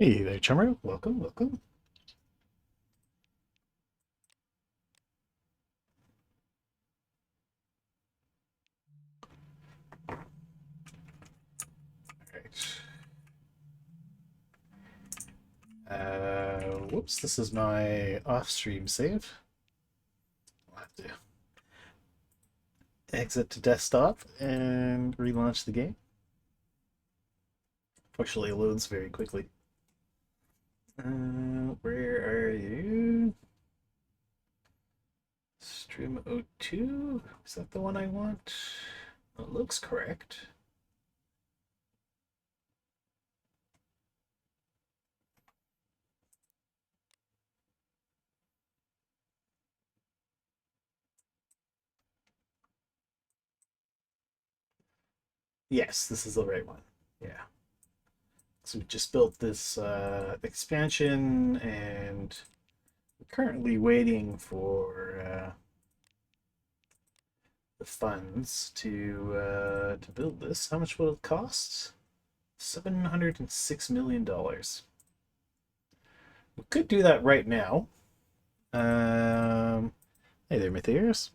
Hey there, Chummer. Welcome, welcome. All right. Whoops, this is my off-stream save. I'll have to exit to desktop and relaunch the game. Fortunately, it loads very quickly. Where are you? Stream 02? Is that the one I want? It looks correct. Yes, this is the right one. Yeah. So we just built this expansion and we're currently waiting for the funds to build this. How much will it cost? $706 million. We could do that right now. Hey there, Matthias.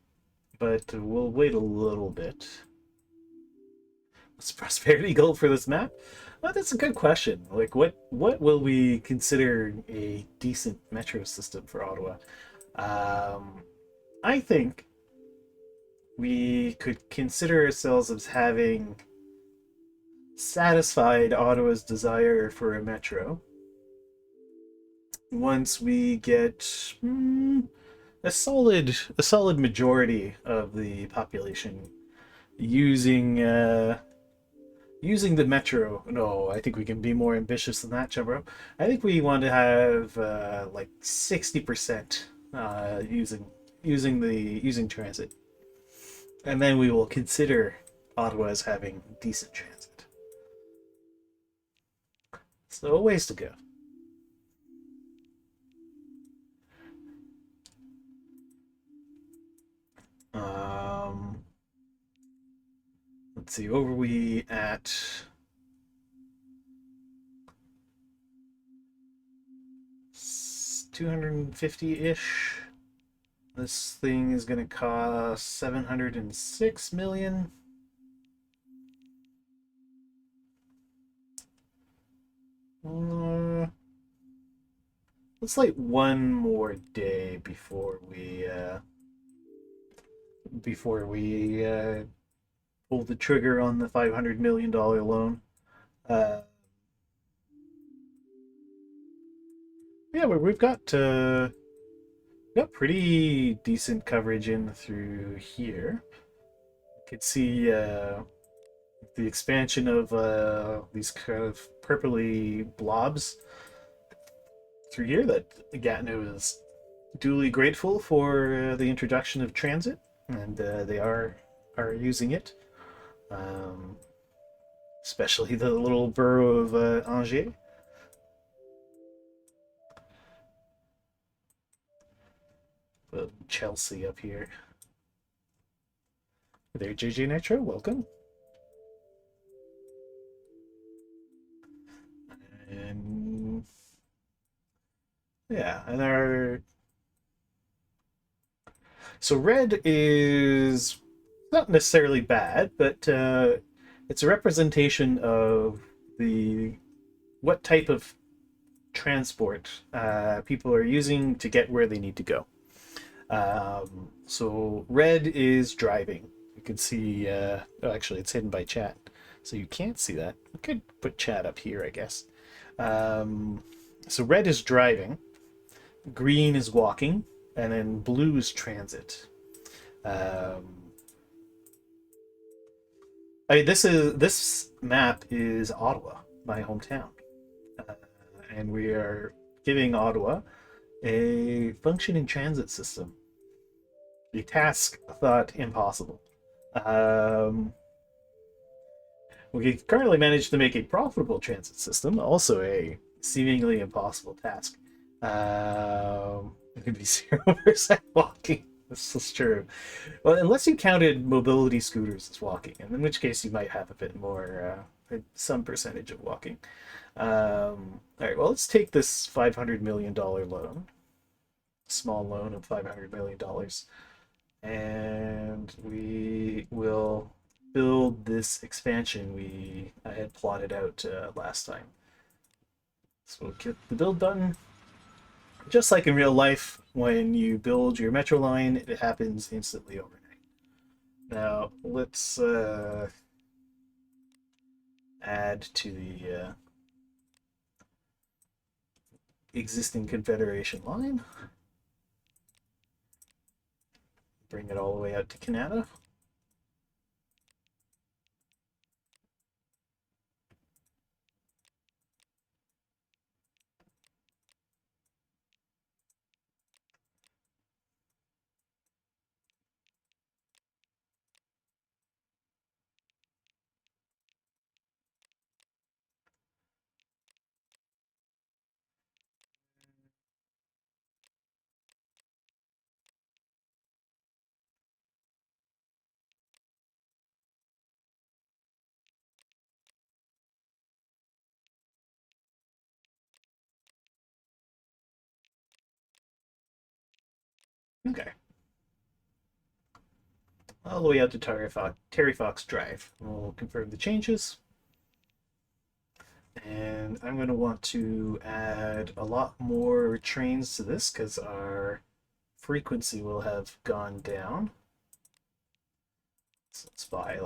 But we'll wait a little bit. What's the prosperity goal for this map? Well, that's a good question. Like, what will we consider a decent metro system for Ottawa? I think we could consider ourselves as having satisfied Ottawa's desire for a metro once we get a solid majority of the population using using the metro. No, I think we can be more ambitious than that, Chubro. I think we want to have like 60% using transit, and then we will consider Ottawa as having decent transit. So a ways to go. Um, let's see. Over we at 250-ish. This thing is going to cost 706 million. Let's like one more day before we pull the trigger on the $500 million loan. Uh, yeah, we've got pretty decent coverage in through here. You could see the expansion of these kind of purpley blobs through here that Gatineau is duly grateful for the introduction of transit, and they are using it. Um, Especially the little borough of Angers. Chelsea up here. Hey there, JJ Nitro, welcome. And yeah, and our so red is not necessarily bad, but it's a representation of the what type of transport people are using to get where they need to go. So red is driving. You can see, oh, actually, it's hidden by chat, so you can't see that. I could put chat up here, I guess. So red is driving, green is walking, and then blue is transit. I mean, this map is Ottawa, my hometown, uh, and we are giving Ottawa a functioning transit system. A task thought impossible. Um, we currently managed to make a profitable transit system, also a seemingly impossible task. It could be 0% walking. This is true. Well, unless you counted mobility scooters as walking, and in which case you might have a bit more some percentage of walking. All right, well, let's take this $500 million loan, small loan of $500 million, and we will build this expansion I had plotted out last time. So we'll get the build button. Just like in real life, when you build your metro line, it happens instantly overnight. Now let's add to the existing Confederation line. Bring it all the way out to Canada. Okay. All the way out to Terry Fox Drive. We'll confirm the changes. And I'm going to want to add a lot more trains to this because our frequency will have gone down. So let's buy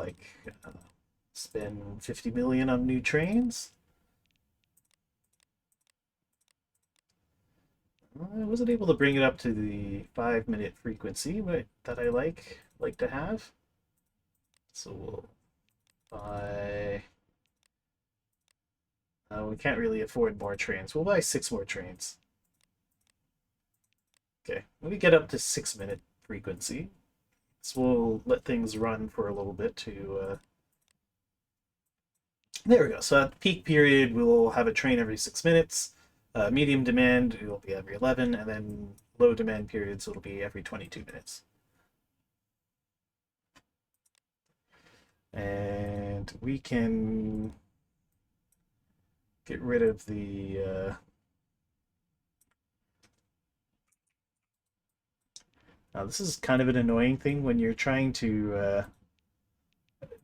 spend 50 million on new trains. I wasn't able to bring it up to the 5-minute frequency that I like to have. So we'll buy. We can't really afford more trains. We'll buy 6 more trains. Okay, when we get up to 6-minute frequency, so we'll let things run for a little bit to. There we go. So at the peak period, we'll have a train every 6 minutes. Medium demand, it will be every 11, and then low demand periods, it'll be every 22 minutes. And we can get rid of the now this is kind of an annoying thing when you're trying to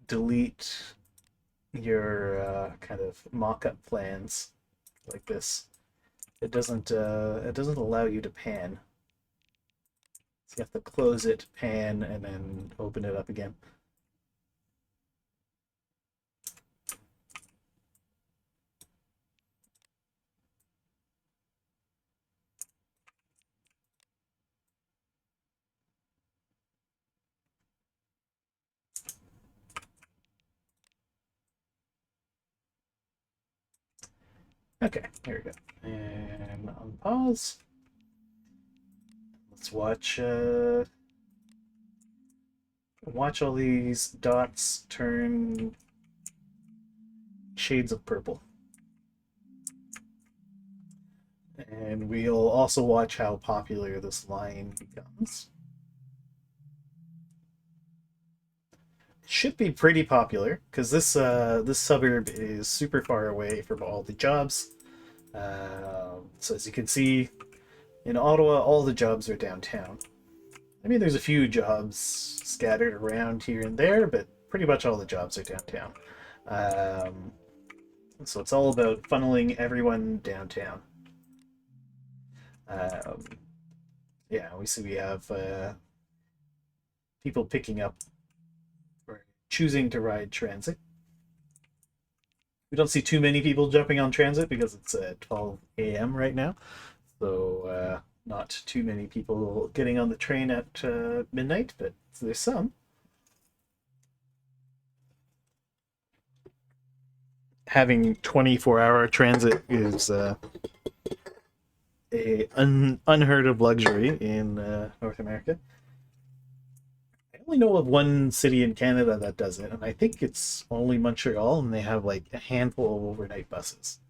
delete your kind of mock-up plans like this. It doesn't allow you to pan. So you have to close it, pan, and then open it up again. Okay, here we go. And on pause. Let's watch all these dots turn shades of purple. And we'll also watch how popular this line becomes. It should be pretty popular because this suburb is super far away from all the jobs. So as you can see, in Ottawa, all the jobs are downtown. I mean, there's a few jobs scattered around here and there, but pretty much all the jobs are downtown. So it's all about funneling everyone downtown. Yeah, we have people picking up or choosing to ride transit. We don't see too many people jumping on transit because it's 12 a.m. right now. So not too many people getting on the train at midnight, but there's some. Having 24-hour transit is a unheard of luxury in North America. I only know of one city in Canada that does it, and I think it's only Montreal, and they have like a handful of overnight buses,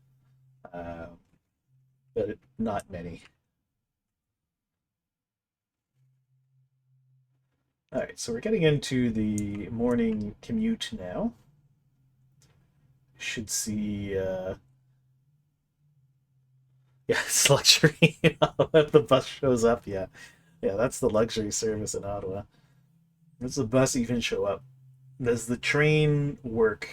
but not many. All right, so we're getting into the morning commute now. should see yeah, it's luxury. If the bus shows up, yeah. Yeah, that's the luxury service in Ottawa. Does the bus even show up? Does the train work?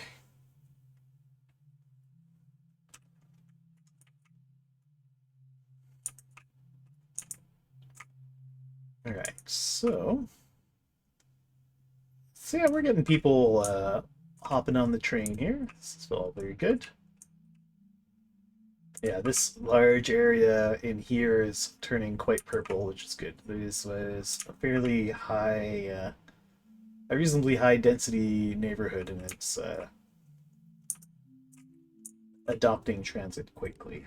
All right, so yeah, we're getting people hopping on the train here. This is all very good. Yeah, this large area in here is turning quite purple, which is good. This was a fairly high, a reasonably high density neighborhood, and it's adopting transit quickly.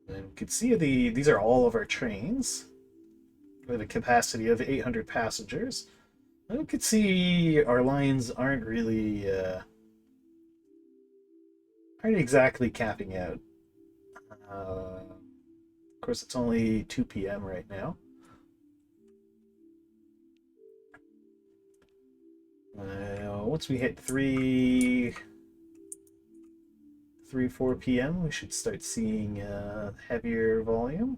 And you can see these are all of our trains with a capacity of 800 passengers. You can see our lines aren't exactly capping out. Of course, it's only 2 p.m. right now. Once we hit 4 p.m., we should start seeing heavier volume.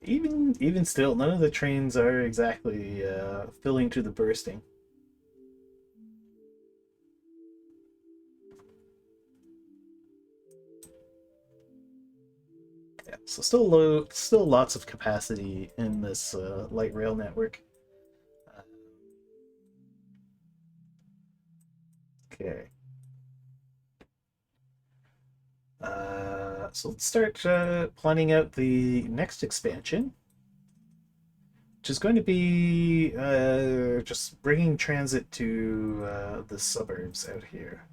Even still, none of the trains are exactly filling to the bursting. Yeah, so still low, still lots of capacity in this light rail network. Okay. So let's start planning out the next expansion, which is going to be just bringing transit to the suburbs out here.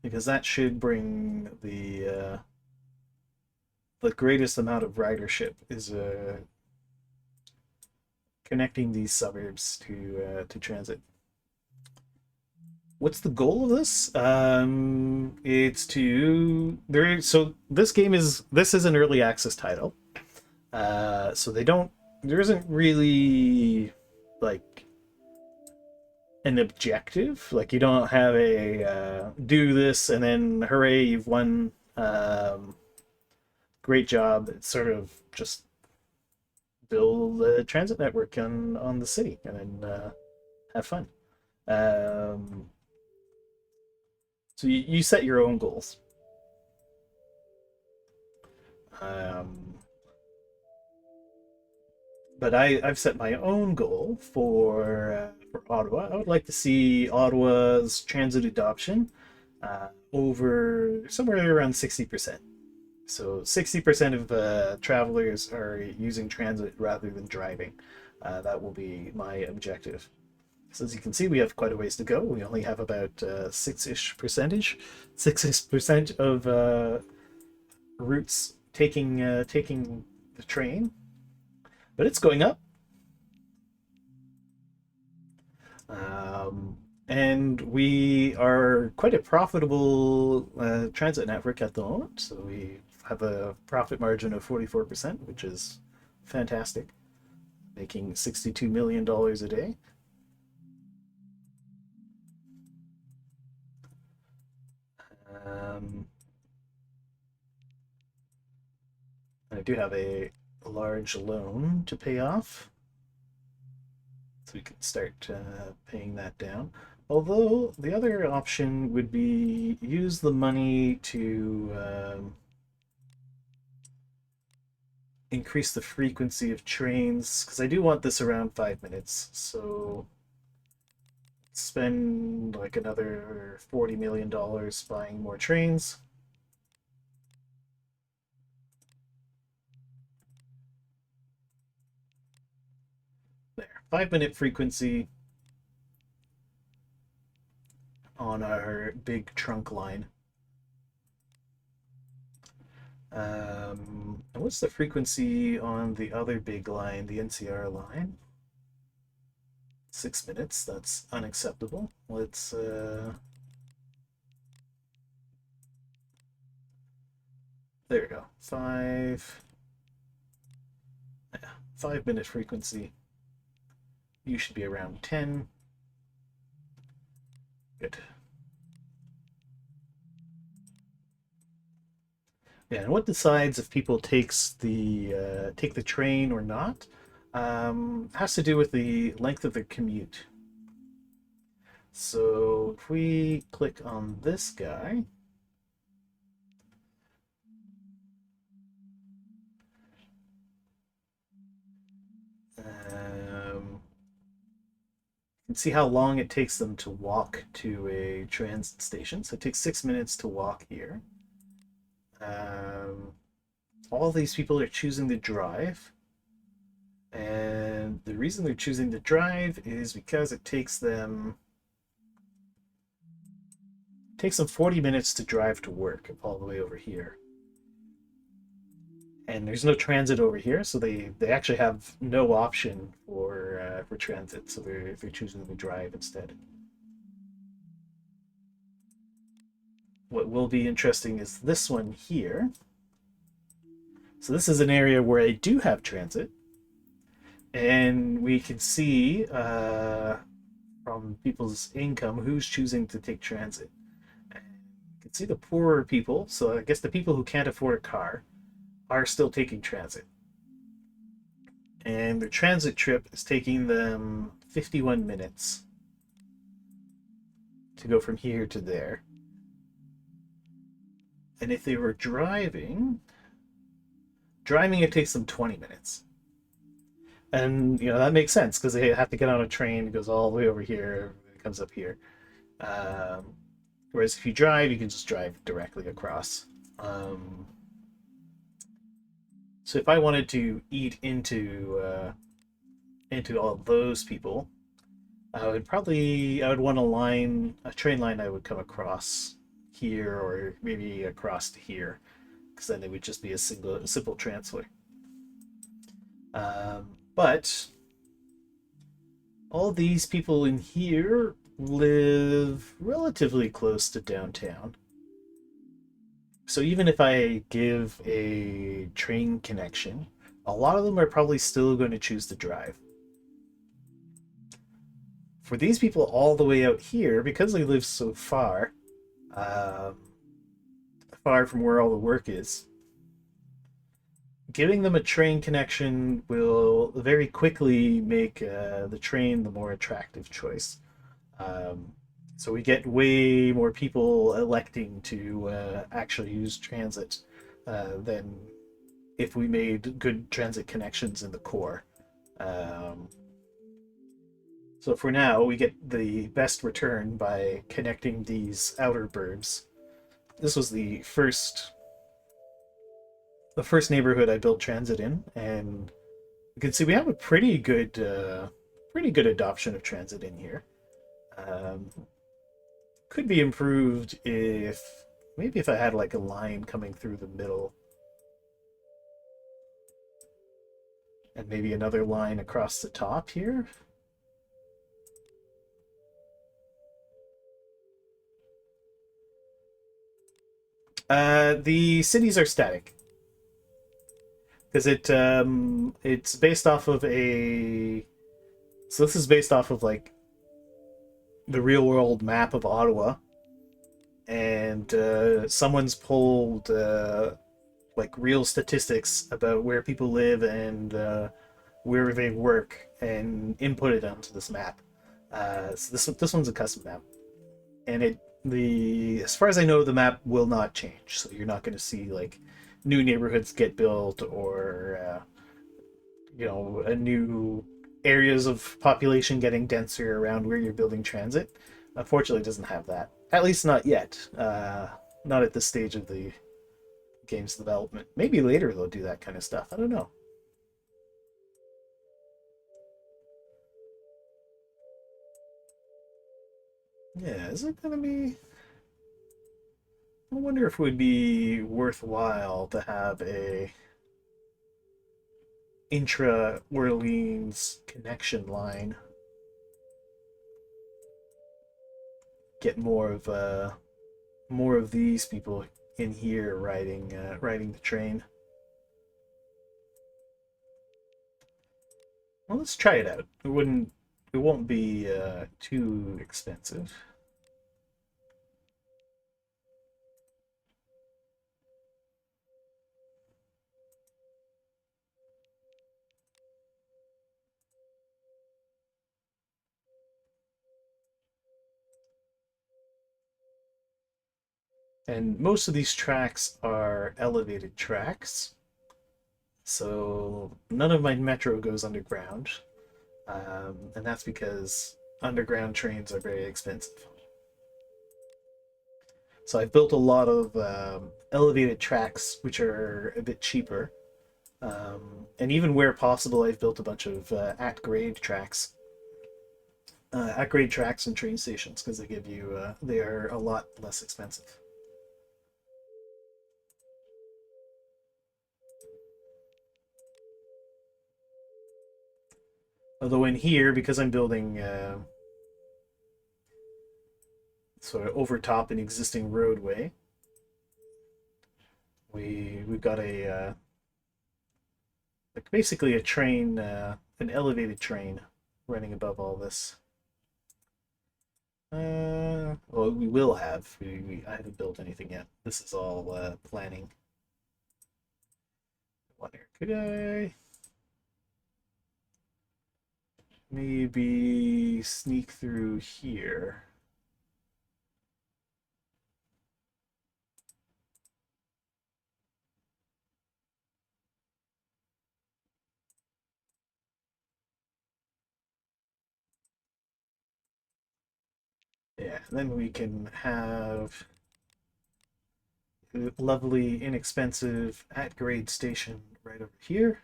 Because that should bring the greatest amount of ridership is connecting these suburbs to transit. What's the goal of this? It's to there. So this is an early access title. So they don't. There isn't really like an objective. Like you don't have a do this and then hooray you've won. Great job. It's sort of just build a transit network on the city and then have fun. Um, so you set your own goals. Um, but I've set my own goal for Ottawa. I would like to see Ottawa's transit adoption over somewhere around 60%. So 60% of travelers are using transit rather than driving. That will be my objective. So as you can see, we have quite a ways to go. We only have about 6% of routes taking the train, but it's going up. Um, and we are quite a profitable transit network at the moment. So we have a profit margin of 44%, which is fantastic, making $62 million a day. Um, I do have a large loan to pay off, so we can start paying that down. Although the other option would be use the money to increase the frequency of trains, because I do want this around 5 minutes. So spend like another $40 million buying more trains. There, 5 minute frequency on our big trunk line. And what's the frequency on the other big line, the NCR line? 6 minutes. That's unacceptable. Let's There we go. 5 minute frequency. You should be around 10. Good. Yeah, and what decides if people take the train or not has to do with the length of their commute. So if we click on this guy, you can see how long it takes them to walk to a transit station. So it takes 6 minutes to walk here. Um, all these people are choosing to drive. And the reason they're choosing to drive is because it takes them 40 minutes to drive to work all the way over here. And there's no transit over here, so they actually have no option for transit, so they're choosing to drive instead. What will be interesting is this one here. So this is an area where I do have transit, and we can see from people's income who's choosing to take transit. And you can see the poorer people, so I guess the people who can't afford a car are still taking transit. And their transit trip is taking them 51 minutes to go from here to there. And if they were driving it takes them 20 minutes. And that makes sense because they have to get on a train. It goes all the way over here. It comes up here. Um, Whereas if you drive, you can just drive directly across. So if I wanted to eat into all those people, I would want a train line I would come across here or maybe across to here, because then it would just be a simple transfer. But all these people in here live relatively close to downtown. So even if I give a train connection, a lot of them are probably still going to choose to drive. For these people all the way out here, because they live so um, far from where all the work is, giving them a train connection will very quickly make the train the more attractive choice. Um, so we get way more people electing to actually use transit than if we made good transit connections in the core. Um, so for now, we get the best return by connecting these outer burbs. This was the first neighborhood I built transit in, and you can see we have a pretty good adoption of transit in here. Um, could be improved if I had like a line coming through the middle, and maybe another line across the top here. The cities are static because it's based off of a. So this is based off of like the real world map of Ottawa, and someone's pulled like real statistics about where people live and where they work and input it onto this map. So this one's a custom map, and the as far as I know, the map will not change. So you're not going to see like new neighborhoods get built or a new areas of population getting denser around where you're building transit. Unfortunately, it doesn't have that. At least not yet. Not at this stage of the game's development. Maybe later they'll do that kind of stuff. I don't know. Yeah, is it gonna be? I wonder if it would be worthwhile to have a intra Orleans connection line. Get more of these people in here riding the train. Well, let's try it out. It won't be too expensive. And most of these tracks are elevated tracks, so none of my metro goes underground, and that's because underground trains are very expensive. So I've built a lot of elevated tracks, which are a bit cheaper. And even where possible, I've built a bunch of at grade tracks and train stations because they are a lot less expensive. Although in here, because I'm building sort of over top an existing roadway, we've got a like basically a train, an elevated train running above all this. Well, we will have. I haven't built anything yet. This is all planning. Wonder, could I maybe sneak through here? Yeah, then we can have a lovely, inexpensive at-grade station right over here.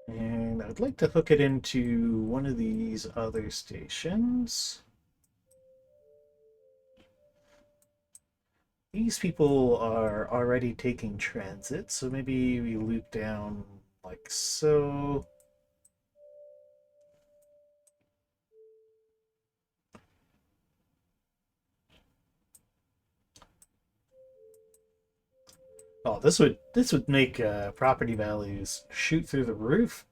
And I'd like to hook it into one of these other stations. These people are already taking transit, so maybe we loop down like so. Oh, this would make property values shoot through the roof.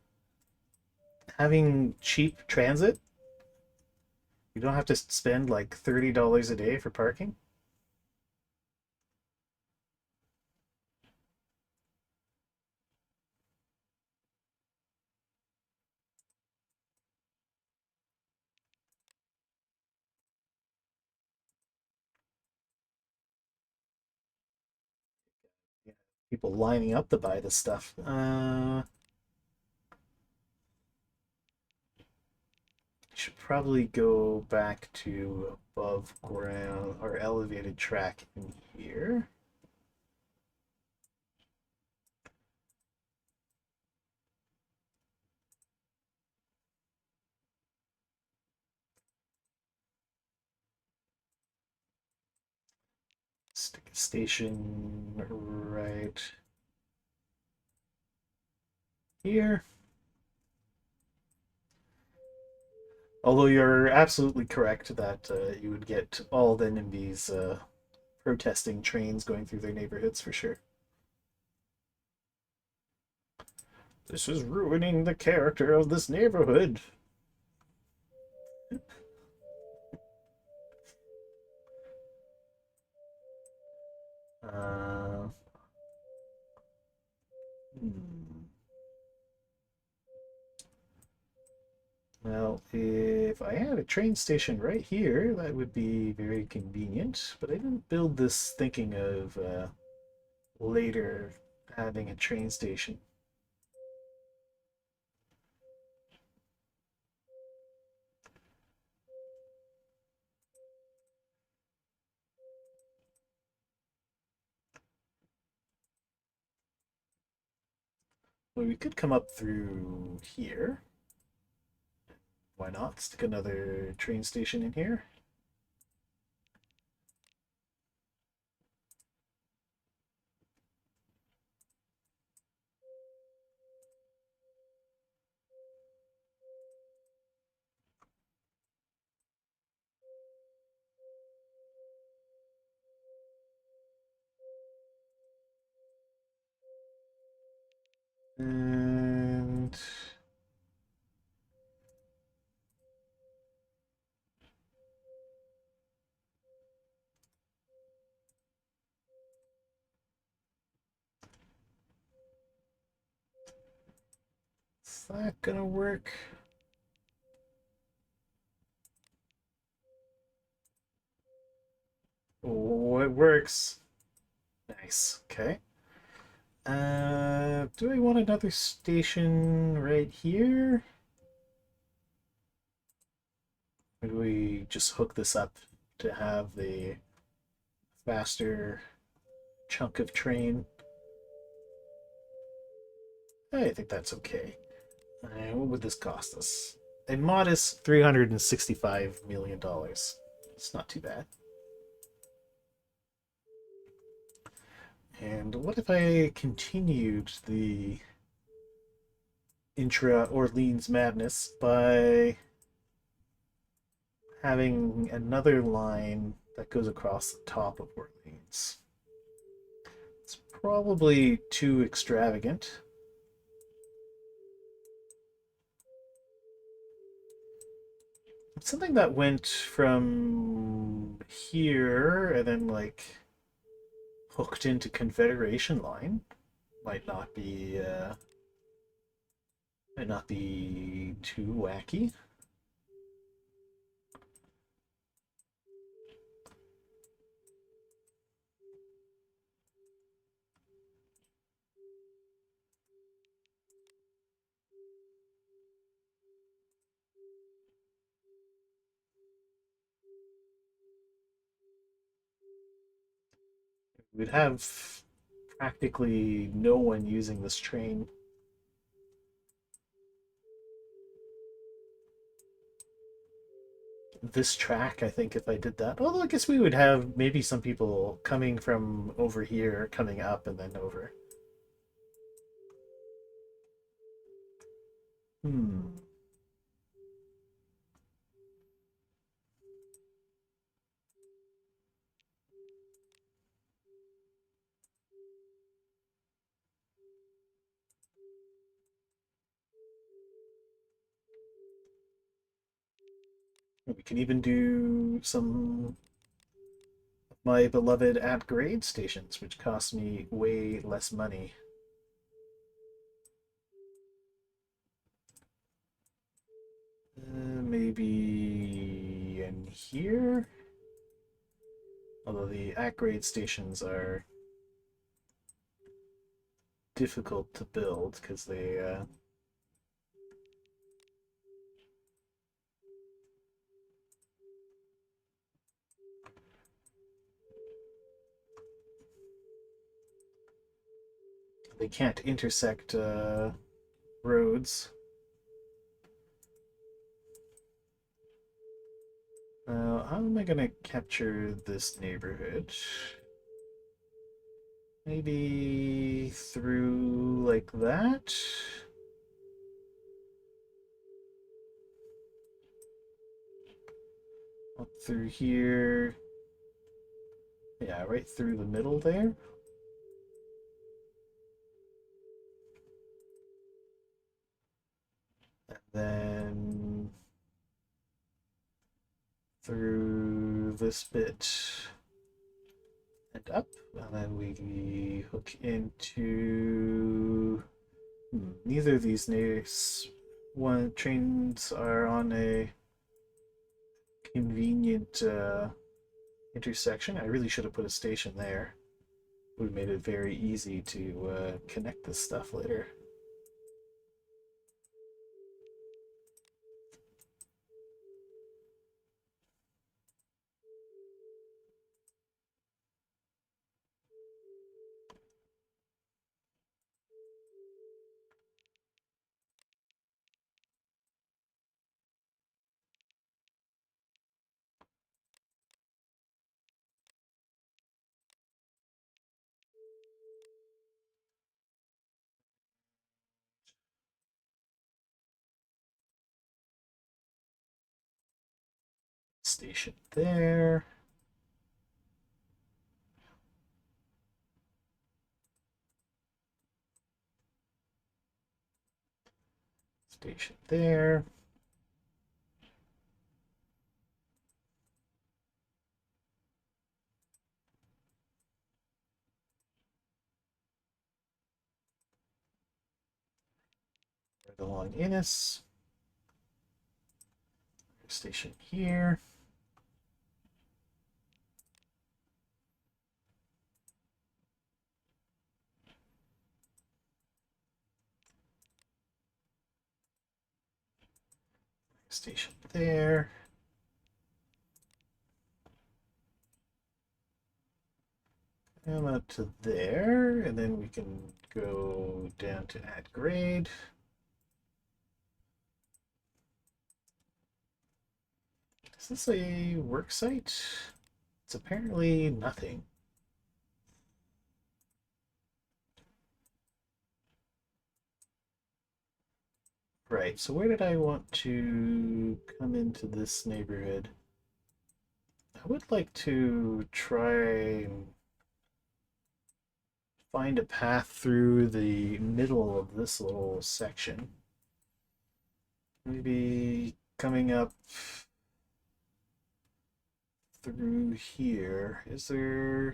Having cheap transit, you don't have to spend like $30 a day for parking. Yeah, people lining up to buy this stuff. Should probably go back to above ground or elevated track in here. Stick a station right here. Although you're absolutely correct that you would get all the NIMBYs protesting trains going through their neighborhoods for sure. This is ruining the character of this neighborhood. Uh, hmm. Well, if I had a train station right here, that would be very convenient. But I didn't build this thinking of later having a train station. Well, we could come up through here. Why not? Stick another train station in here. And is that gonna work? Oh, it works. Nice. Okay. Do I want another station right here? Or do we just hook this up to have the faster chunk of train? I think that's okay. What would this cost us? A modest $365 million. It's not too bad. And what if I continued the intra Orleans madness by having another line that goes across the top of Orleans? It's probably too extravagant. Something that went from here and then like hooked into Confederation line might not be too wacky. We'd have practically no one using this train. This track, I think, if I did that. Although I guess we would have maybe some people coming from over here, coming up and then over. Hmm. We can even do some of my beloved at grade stations, which cost me way less money. Maybe in here? Although the at grade stations are difficult to build because they can't intersect roads. Now, how am I going to capture this neighborhood? Maybe through like that? Up through here. Yeah, right through the middle there. And then through this bit and up. And then we hook into neither of these one trains are on a convenient intersection. I really should have put a station there. Would have made it very easy to connect this stuff later. Station there. Station there. Right along Innis. Station here. Station there. And up to there, and then we can go down to add grade. Is this a work site? It's apparently nothing. Right, so where did I want to come into this neighborhood? I would like to try and find a path through the middle of this little section. Maybe coming up through here. Is there a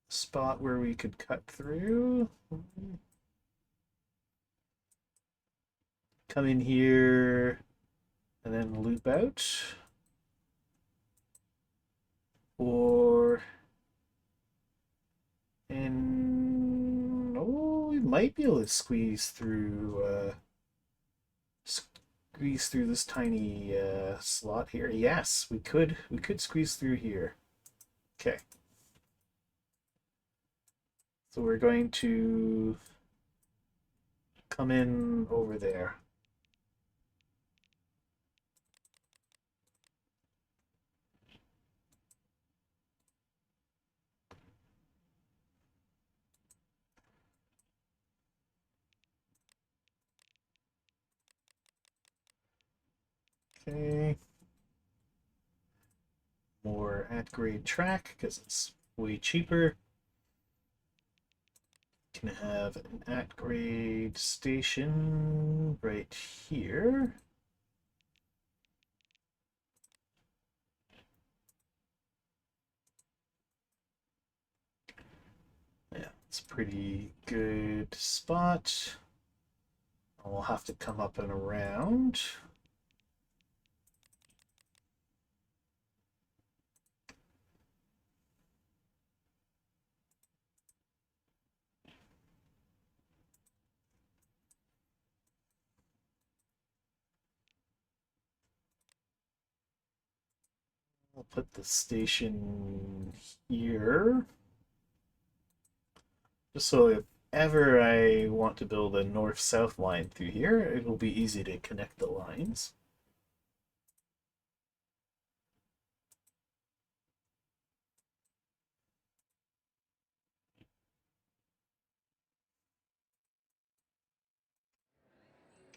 spot where we could cut through? Come in here and then loop out? Or oh, we might be able to squeeze through this tiny slot here. Yes, we could squeeze through here. Okay. So we're going to come in over there. Okay. More at grade track because it's way cheaper. Can have an at grade station right here. Yeah, it's a pretty good spot. We'll have to come up and around. I'll put the station here. Just so if ever I want to build a north-south line through here, it'll be easy to connect the lines.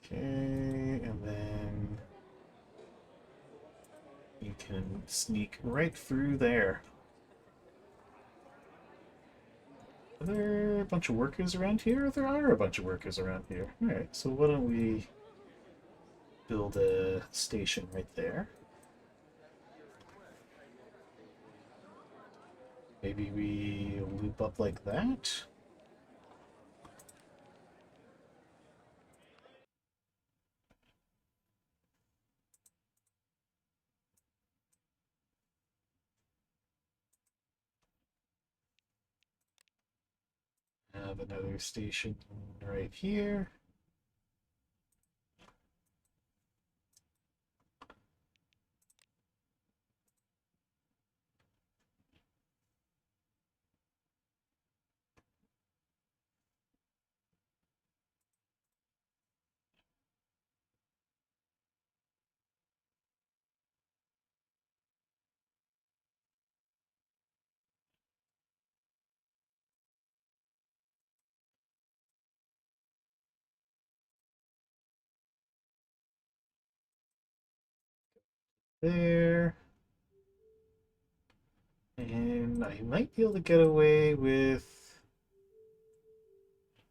Okay, and then you can sneak right through there. Are there a bunch of workers around here? There are a bunch of workers around here. Alright, so why don't we build a station right there? Maybe we loop up like that? Have another station right here. There. And I might be able to get away with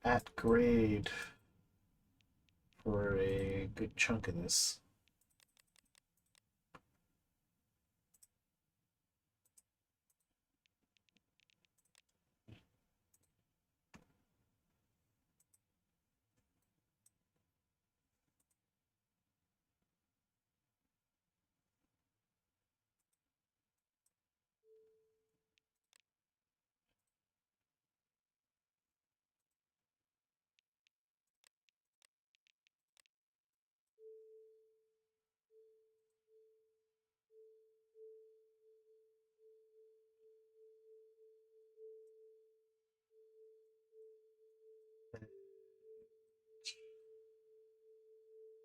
at grade. for a good chunk of this.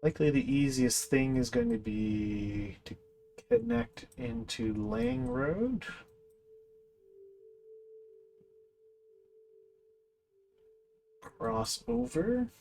Likely the easiest thing is going to be to connect into Lang Road. Cross over.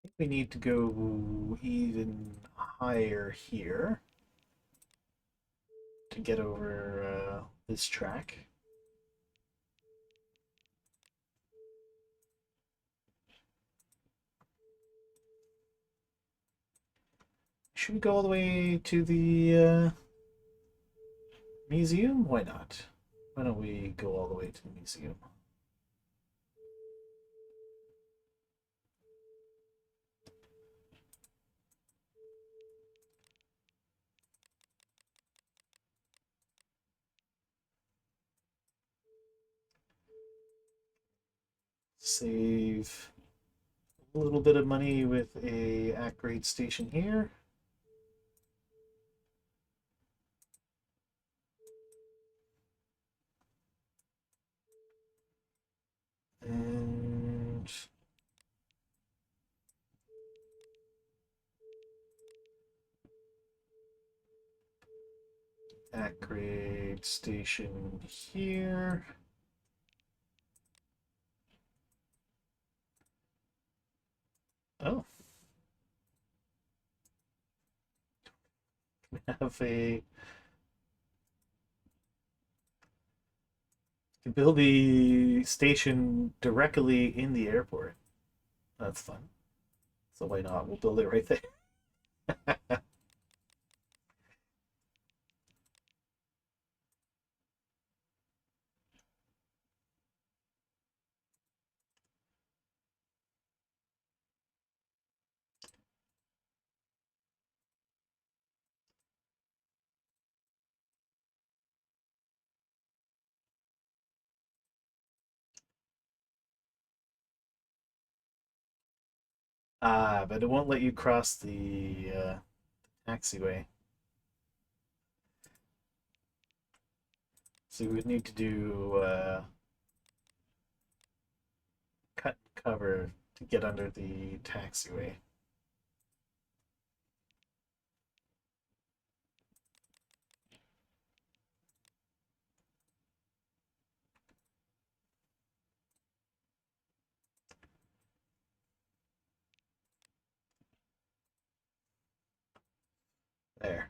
I think we need to go even higher here to get over this track. Should we go all the way to the museum? Why not? Why don't we go all the way to the museum? Save a little bit of money with a at-grade station here. And at-grade station here. Oh. We have a can build the station directly in the airport. That's fun. So why not? We'll build it right there. Ah, but it won't let you cross the taxiway. So we would need to do cut and cover to get under the taxiway. There.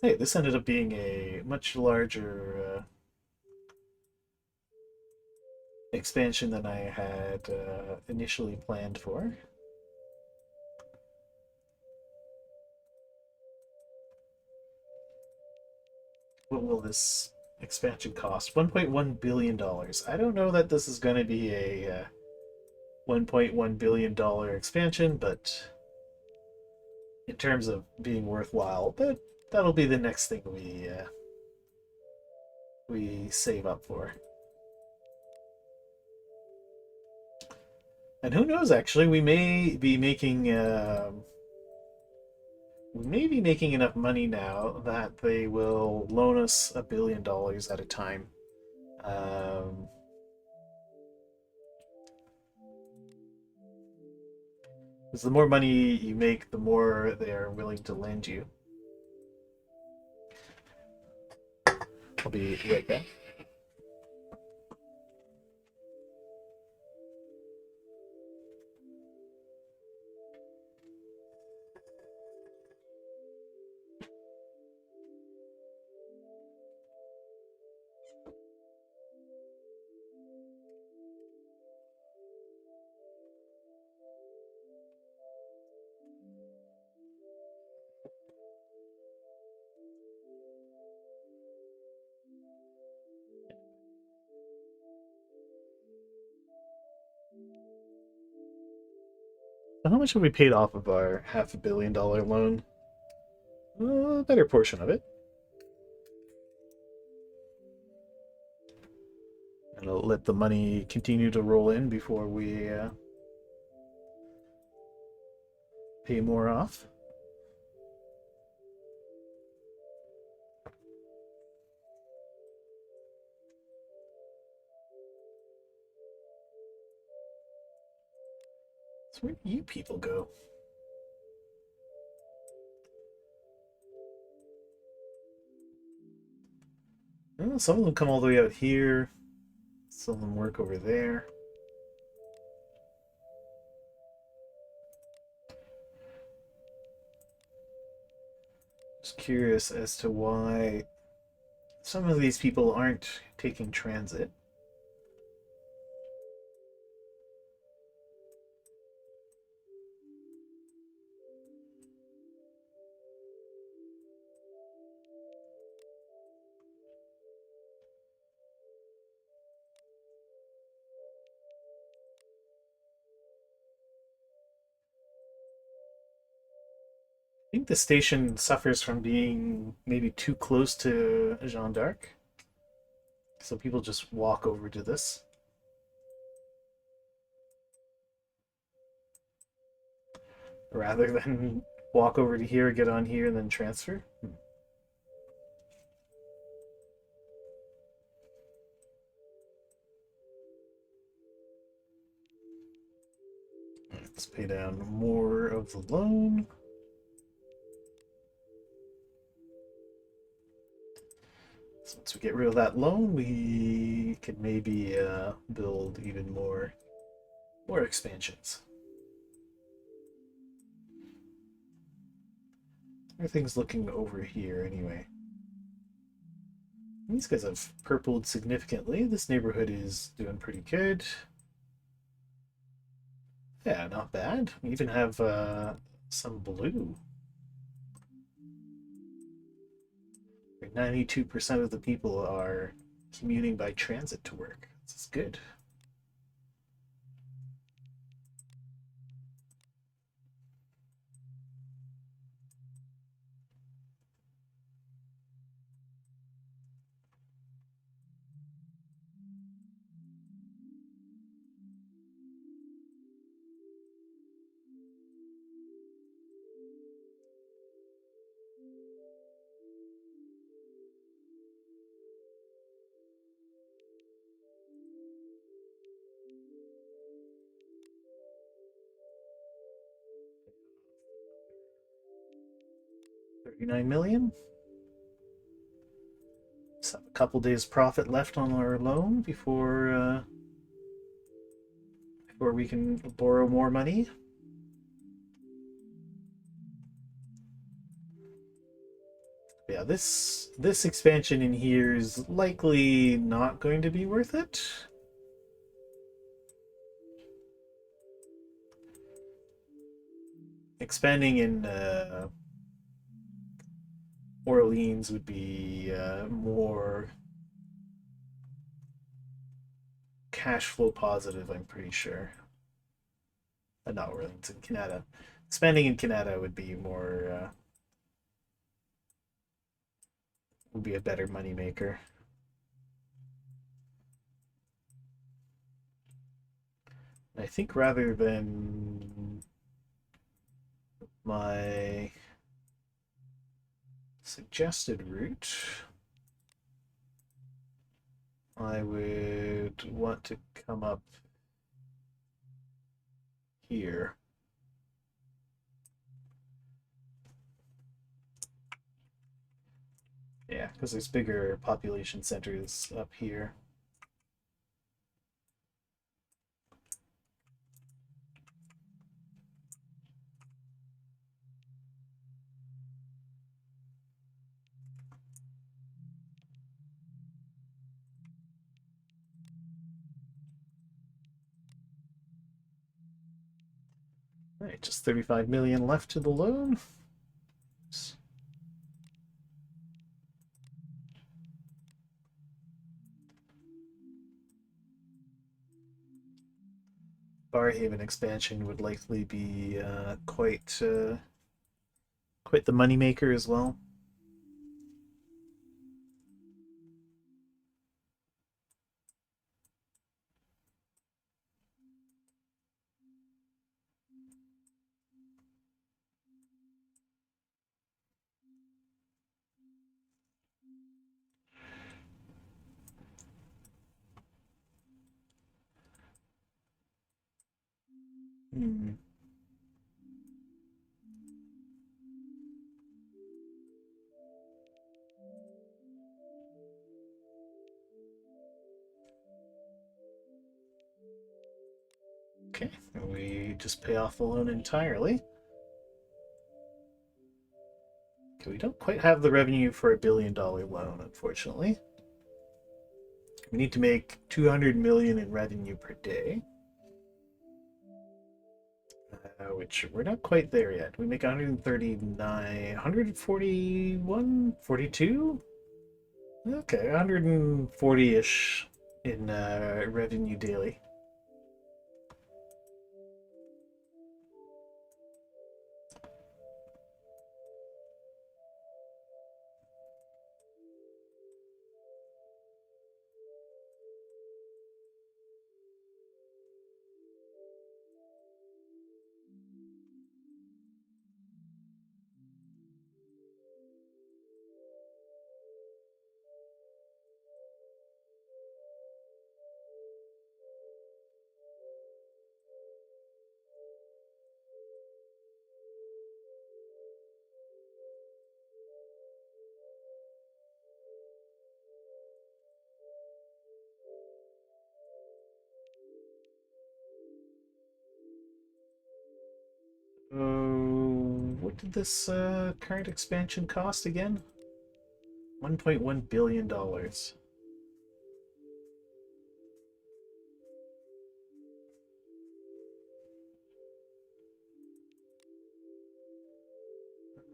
Hey, this ended up being a much larger expansion than I had initially planned for. What will this expansion cost? $1.1 billion. I don't know that this is going to be a $1.1 billion expansion, but in terms of being worthwhile, that'll be the next thing we save up for. And who knows? Actually, we may be making enough money now that they will loan us $1 billion at a time. Um, because the more money you make, the more they are willing to lend you. I'll be right back. How much have we paid off of our $500 million loan? A better portion of it. And I'll let the money continue to roll in before we pay more off. So where do you people go? Well, some of them come all the way out here. Some of them work over there. Just curious as to why some of these people aren't taking transit. I think the station suffers from being maybe too close to Jeanne d'Arc. So people just walk over to this rather than walk over to here, get on here, and then transfer. Let's pay down more of the loan. So once we get rid of that loan, we could maybe build even more expansions. Everything's looking over here anyway. These guys have purpled significantly. This neighborhood is doing pretty good. Yeah, not bad. We even have some blue. 92% of the people are commuting by transit to work. This is good. $39 million. Just have a couple days profit left on our loan before we can borrow more money. Yeah, this expansion in here is likely not going to be worth it. Expanding in Orleans would be more cash flow positive, I'm pretty sure. Not Orleans, in Canada. Expanding in Canada would be more would be a better money maker. I think rather than my suggested route, I would want to come up here. Yeah, because there's bigger population centers up here. All right, just 35 million left to the loan. Barhaven expansion would likely be quite the moneymaker as well. Hmm. Okay, we just pay off the loan entirely. Okay, we don't quite have the revenue for $1 billion loan, unfortunately. We need to make 200 million in revenue per day, which we're not quite there yet. We make 139, 141, 42. Okay, 140-ish in revenue daily. What did this current expansion cost again? $1.1 billion.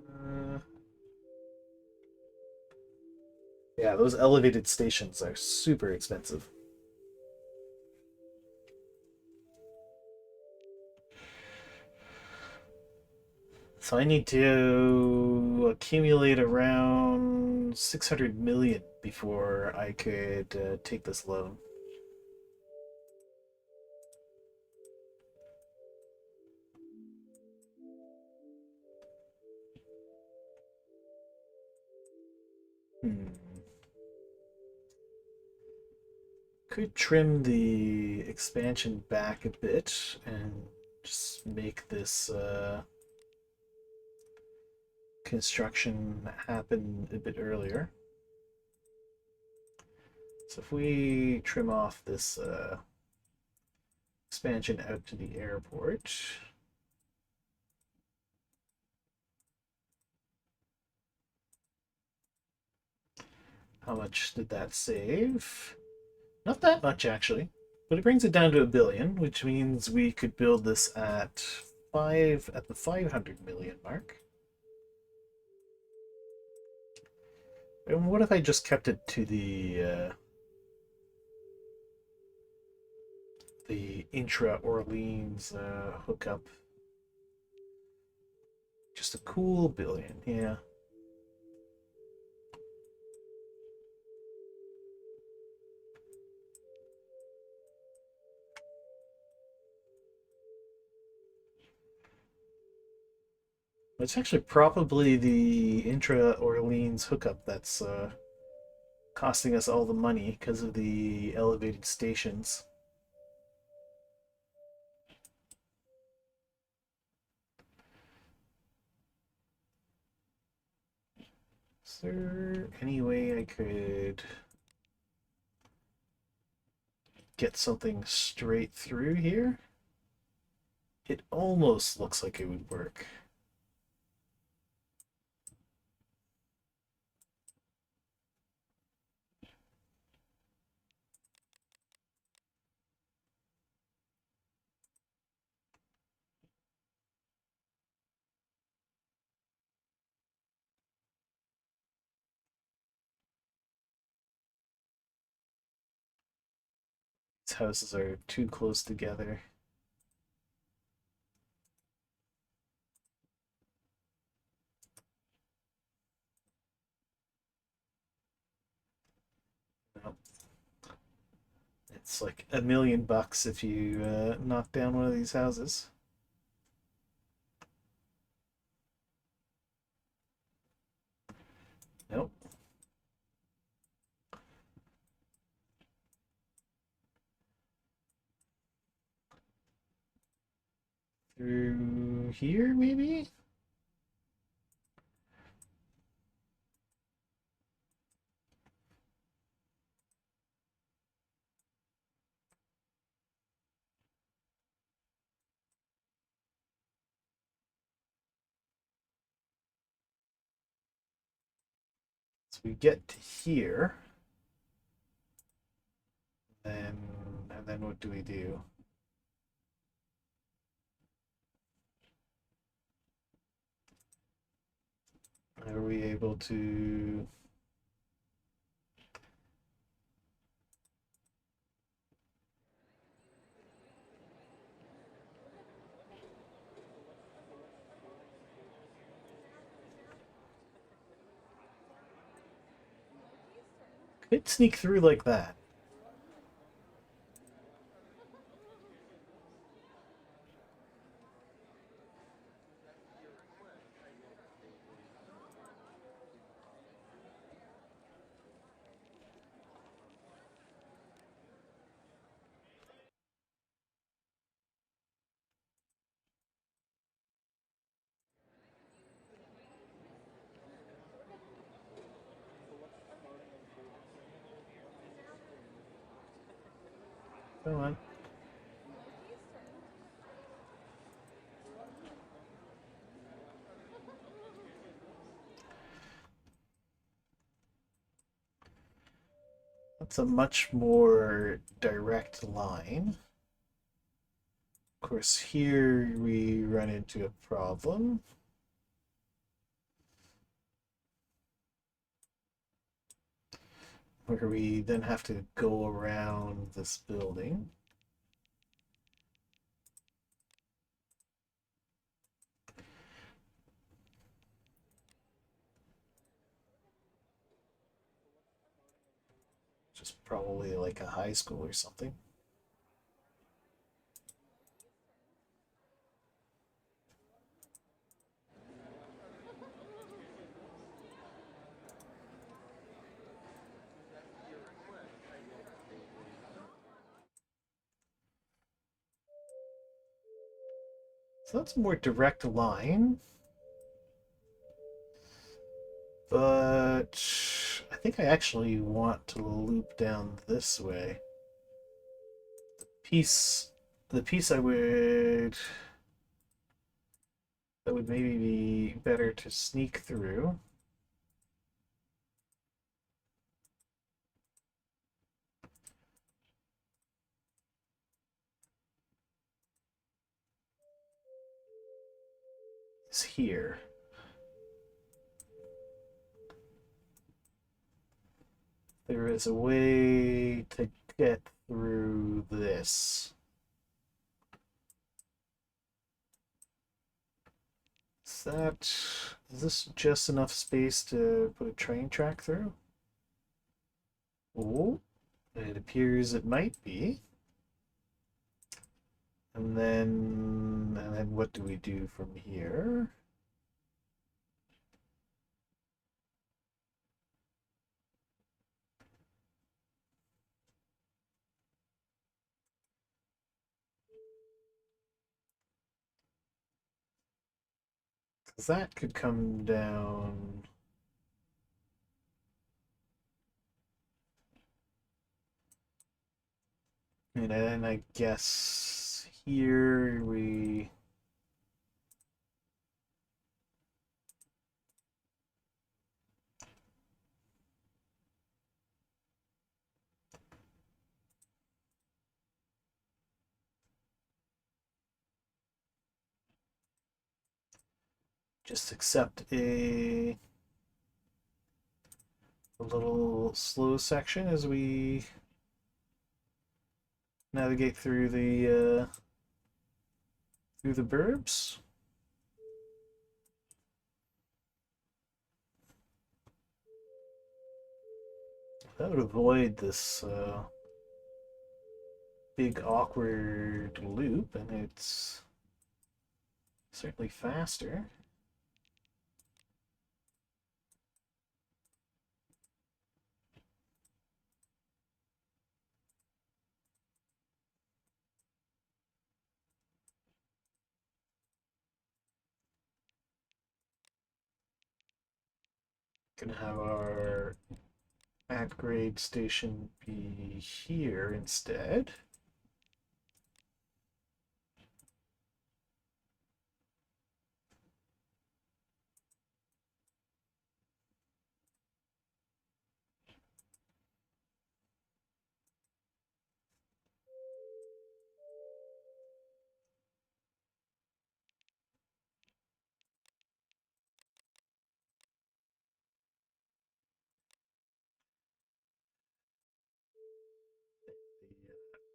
Uh, yeah, those elevated stations are super expensive. So I need to accumulate around 600 million before I could take this loan. Hmm. Could trim the expansion back a bit and just make this construction happen a bit earlier. So if we trim off this expansion out to the airport, how much did that save? Not that much actually, but it brings it down to $1 billion, which means we could build this at the 500 million mark. And what if I just kept it to the intra Orleans hookup? Just a cool billion, yeah. It's actually probably the intra Orleans hookup that's costing us all the money because of the elevated stations. Is there any way I could get something straight through here? It almost looks like it would work. These houses are too close together. Nope. It's like $1 million if you knock down one of these houses. Nope. Through here, maybe? So we get to here, then and then what do we do? Are we able to? Could sneak through like that. Come on. That's a much more direct line. Of course, here we run into a problem. Where we then have to go around this building. Just probably like a high school or something. So that's a more direct line. But I think I actually want to loop down this way. Piece, the piece that would maybe be better to sneak through. Is here. There is a way to get through this. Is this just enough space to put a train track through? Oh, it appears it might be. And then what do we do from here? 'Cause that could come down. And then I guess here we just accept a little slow section as we navigate through the burbs. That would avoid this big awkward loop, and it's certainly faster. Gonna have our at grade station be here instead.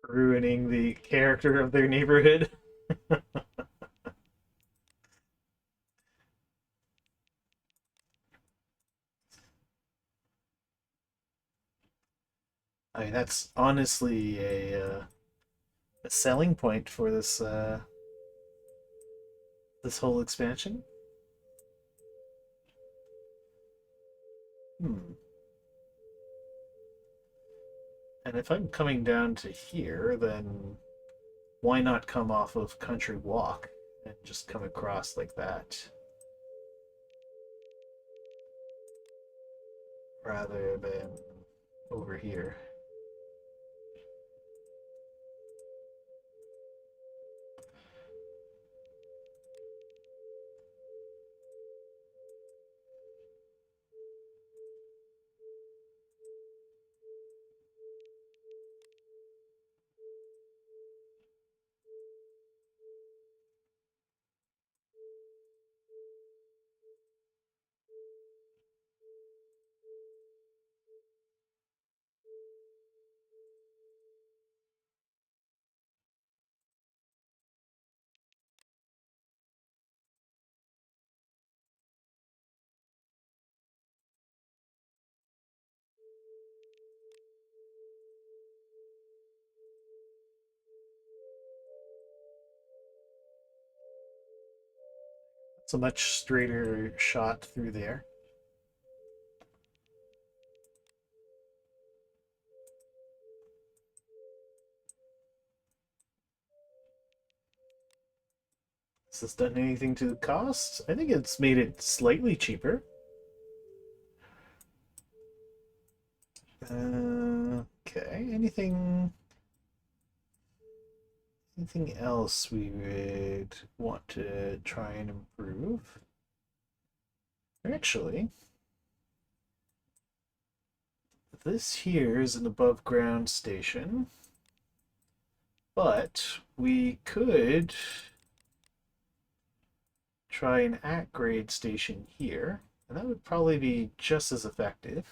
Ruining the character of their neighborhood. I mean, that's honestly a selling point for this whole expansion. Hmm. And if I'm coming down to here, then why not come off of Country Walk and just come across like that rather than over here? It's a much straighter shot through there. Has this done anything to the cost? I think it's made it slightly cheaper. Okay, anything else we would want to try and improve? Actually, this here is an above ground station, but we could try an at grade station here, and that would probably be just as effective.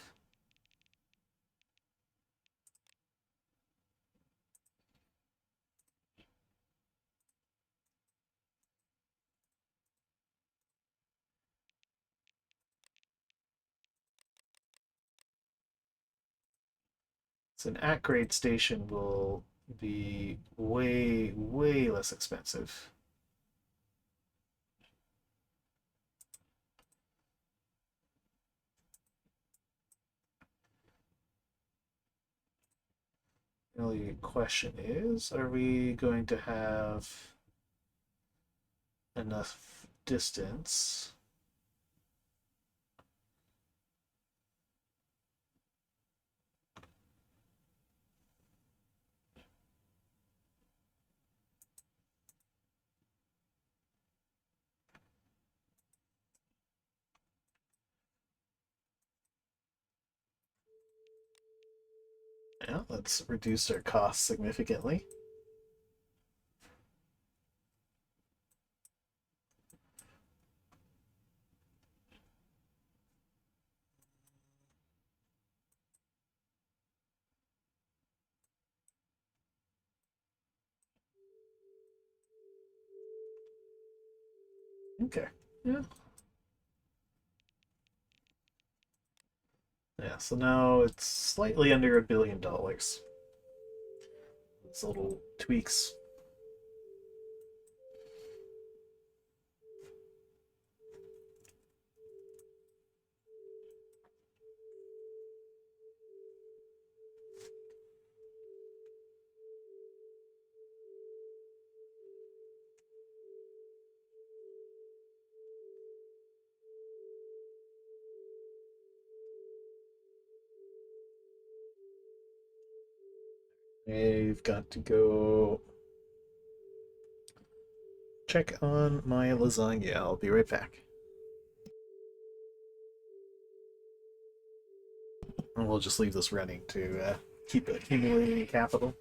So an at grade station will be way, way less expensive. The only question is, are we going to have enough distance Yeah, let's reduce our costs significantly. Okay. Yeah. Yeah, so now it's slightly under $1 billion. It's little tweaks. I've got to go check on my lasagna. I'll be right back. And we'll just leave this running to keep accumulating capital.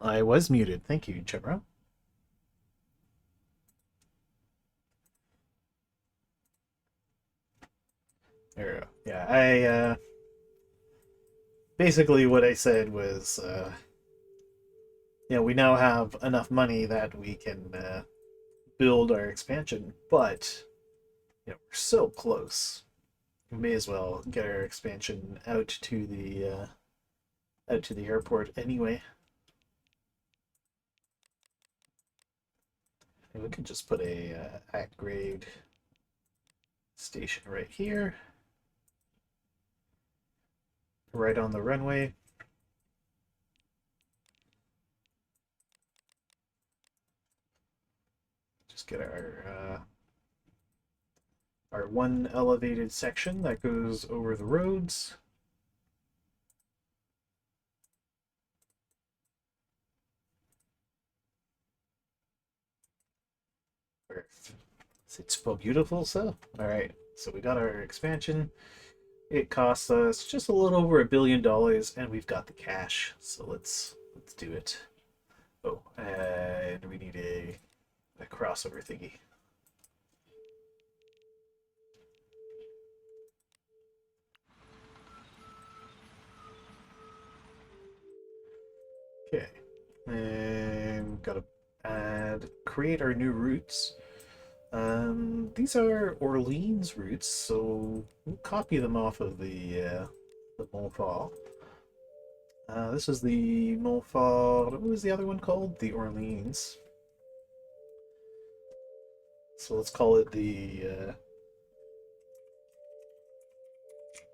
I was muted. Thank you, Chimera. There we go. Yeah, I basically what I said was, we now have enough money that we can build our expansion, but we're so close. We may as well get our expansion out to the airport anyway. And we could just put a at grade station right here, right on the runway. Just get our one elevated section that goes over the roads. It's so beautiful, so. Alright, so we got our expansion. It costs us just a little over $1 billion, and we've got the cash, so let's do it. Oh, and we need a crossover thingy. Okay, and gotta create our new routes. These are Orleans routes, so we'll copy them off of the Montfort. This is the Montfort. What was the other one called? The Orleans. So let's call it the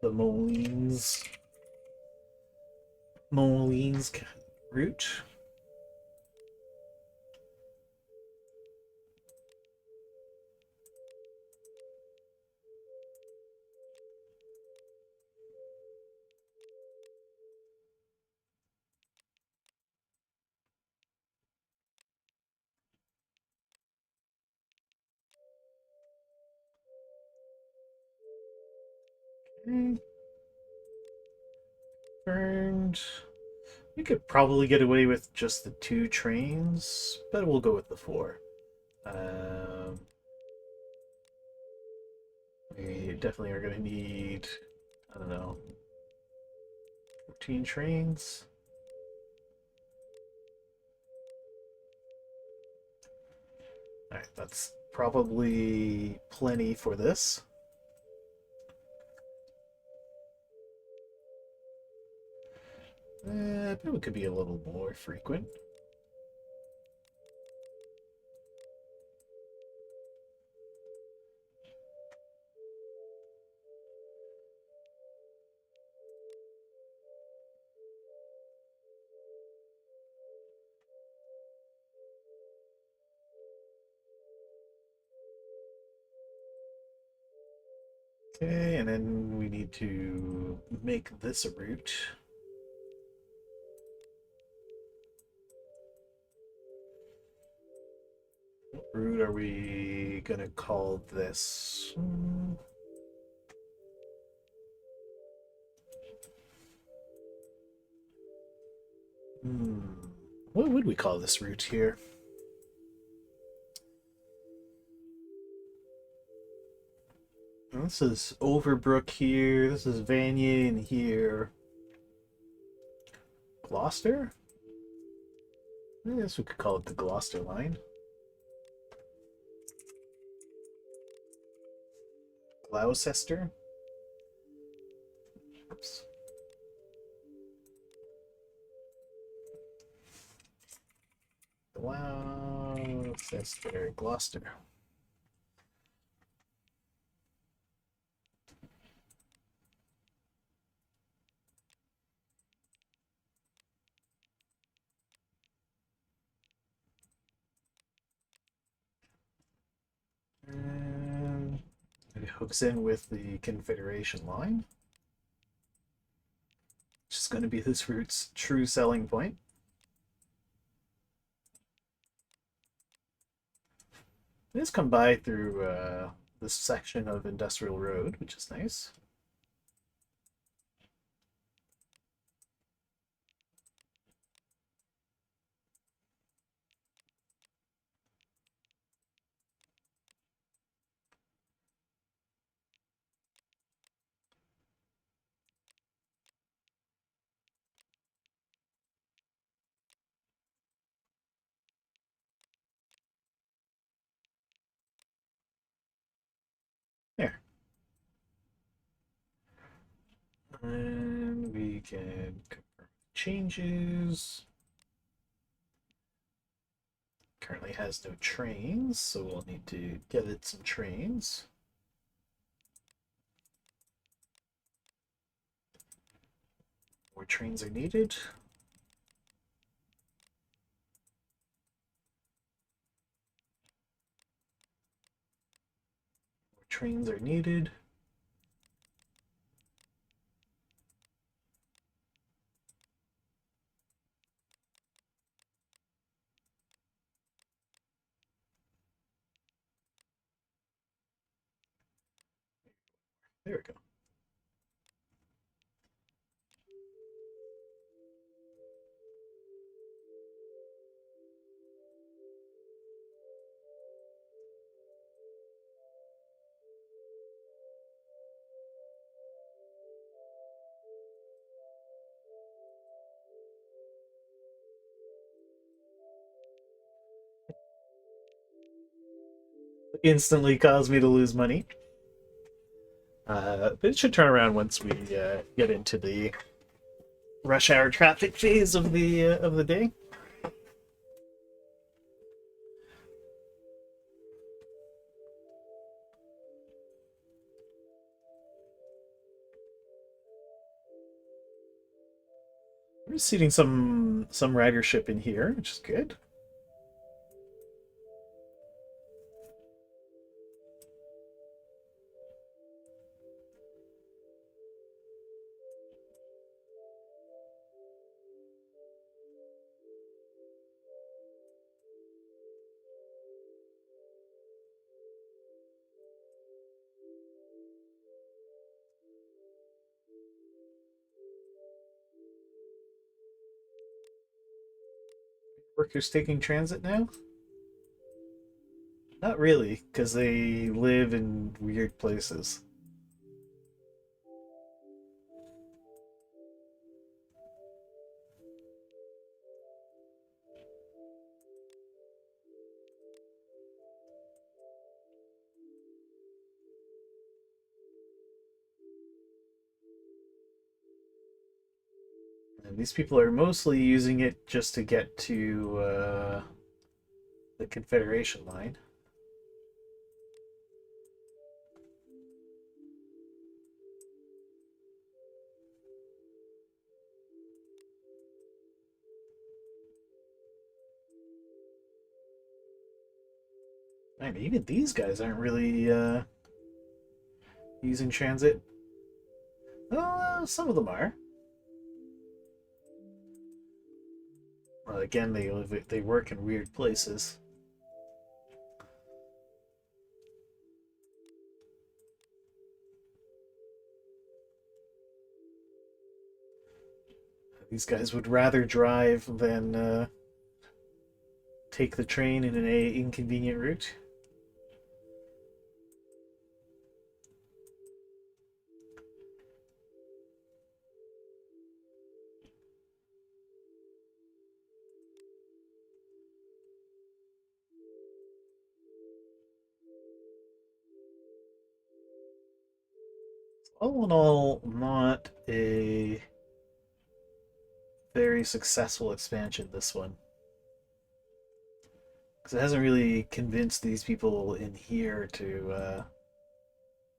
Moulins route. Okay. And we could probably get away with just the 2 trains, but we'll go with the 4. Um, we definitely are going to need, I don't know, 14 trains. Alright, that's probably plenty for this. But it could be a little more frequent. Okay, and then we need to make this a route. What route are we gonna call this? What would we call this route here? This is Overbrook here. This is Vanier in here. Gloucester? I guess we could call it the Gloucester line. Gloucester? Oops. Gloucester, Gloucester. And it hooks in with the Confederation line, which is going to be this route's true selling point. It has come by through this section of Industrial Road, which is nice. And we can confirm changes. Currently has no trains, so we'll need to get it some trains. More trains are needed. More trains are needed. There we go. Instantly caused me to lose money. But it should turn around once we get into the rush hour traffic phase of the day. We're seeing some ridership in here, which is good. Workers taking transit now? Not really, because they live in weird places. And these people are mostly using it just to get to the Confederation line. Man, even these guys aren't really using transit. Oh, some of them are. Well, again, they work in weird places. These guys would rather drive than take the train in an inconvenient route. All in all, not a very successful expansion, this one. Because it hasn't really convinced these people in here to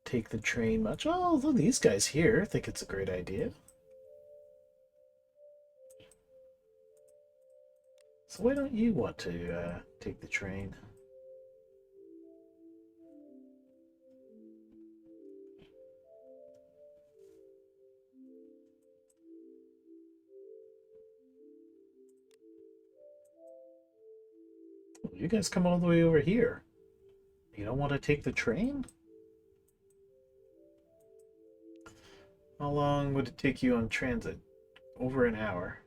take the train much. Oh, although these guys here think it's a great idea. So why don't you want to take the train? You guys come all the way over here. You don't want to take the train? How long would it take you on transit? Over an hour.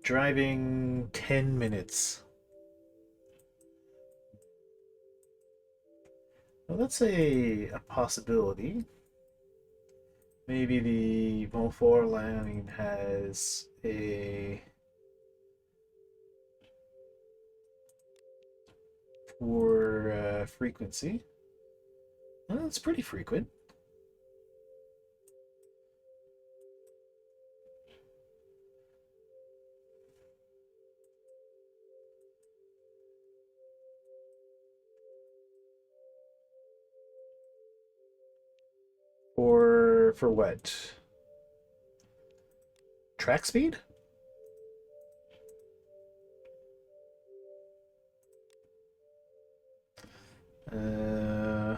Driving 10 minutes. Well, that's a possibility. Maybe the Montfort line has a poor frequency. Well, it's pretty frequent. For what? Track speed? Uh,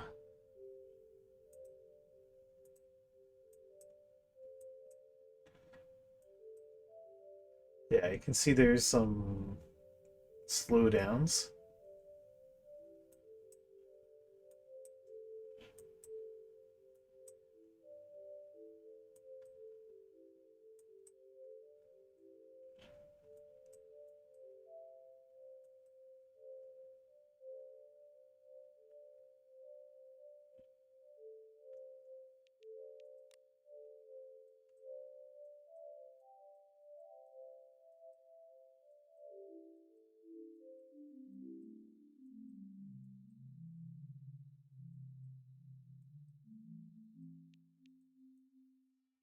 yeah, you can see there's some slowdowns.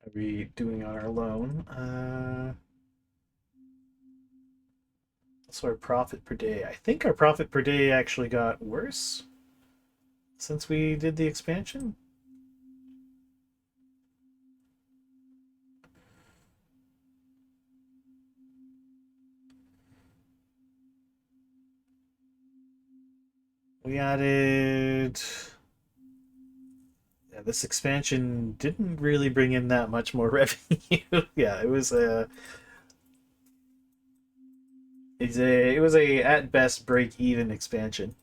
Are we doing on our loan? So our profit per day. I think our profit per day actually got worse since we did the expansion. We added. Yeah, this expansion didn't really bring in that much more revenue. Yeah, it was a at best break even expansion.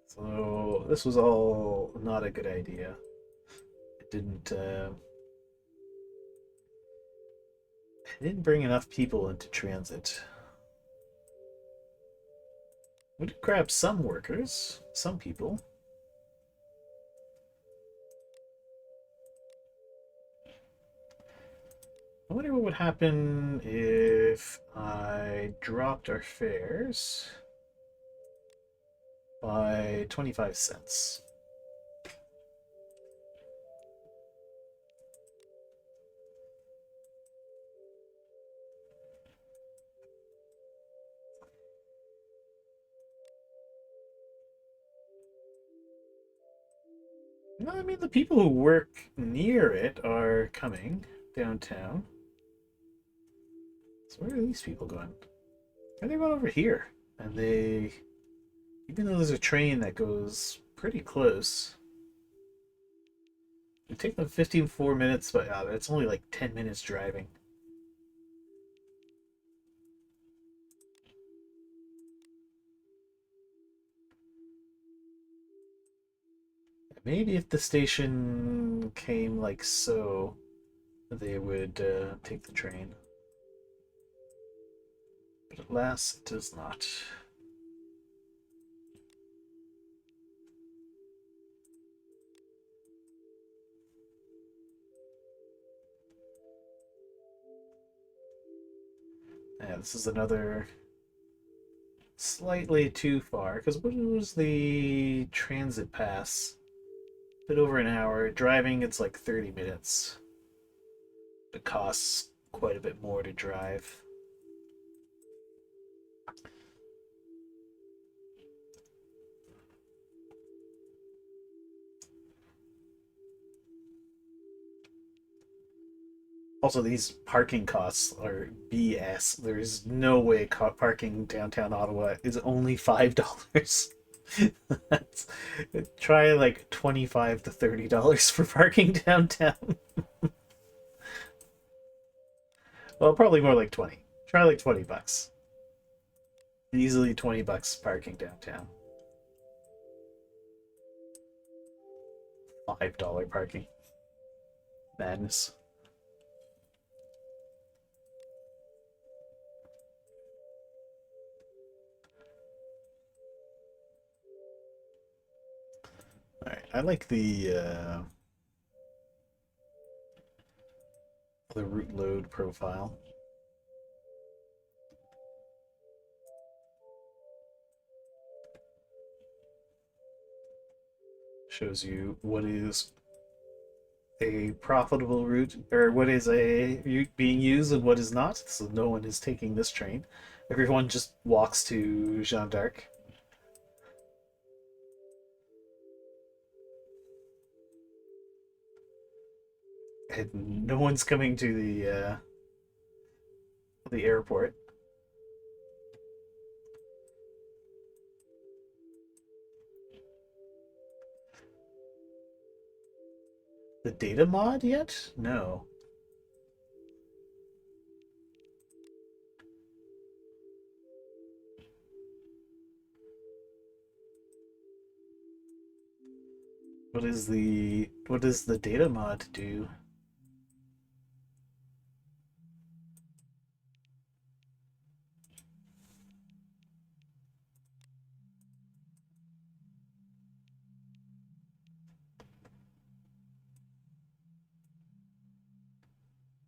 So this was all not a good idea. It didn't bring enough people into transit. We did grab some workers, some people. I wonder what would happen if I dropped our fares by 25 cents. No, I mean, the people who work near it are coming downtown. So where are these people going? Are they going over here? And even though there's a train that goes pretty close, it take them 15 minutes, but it's only like 10 minutes driving. Maybe if the station came like so, they would take the train. But alas, it does not. Yeah, this is another slightly too far, because what was the transit pass? A bit over an hour. Driving, it's like 30 minutes. It costs quite a bit more to drive. Also, these parking costs are BS. There's no way parking downtown Ottawa is only $5. That's, try like 25 to $30 for parking downtown. Well, probably more like 20. Try like $20. Easily $20 parking downtown. $5 parking. Madness. All right, I like the route load profile. Shows you what is a profitable route, or what is a route being used and what is not. So no one is taking this train. Everyone just walks to Jeanne d'Arc. And no one's coming to the airport. The data mod yet? No. What does the data mod do?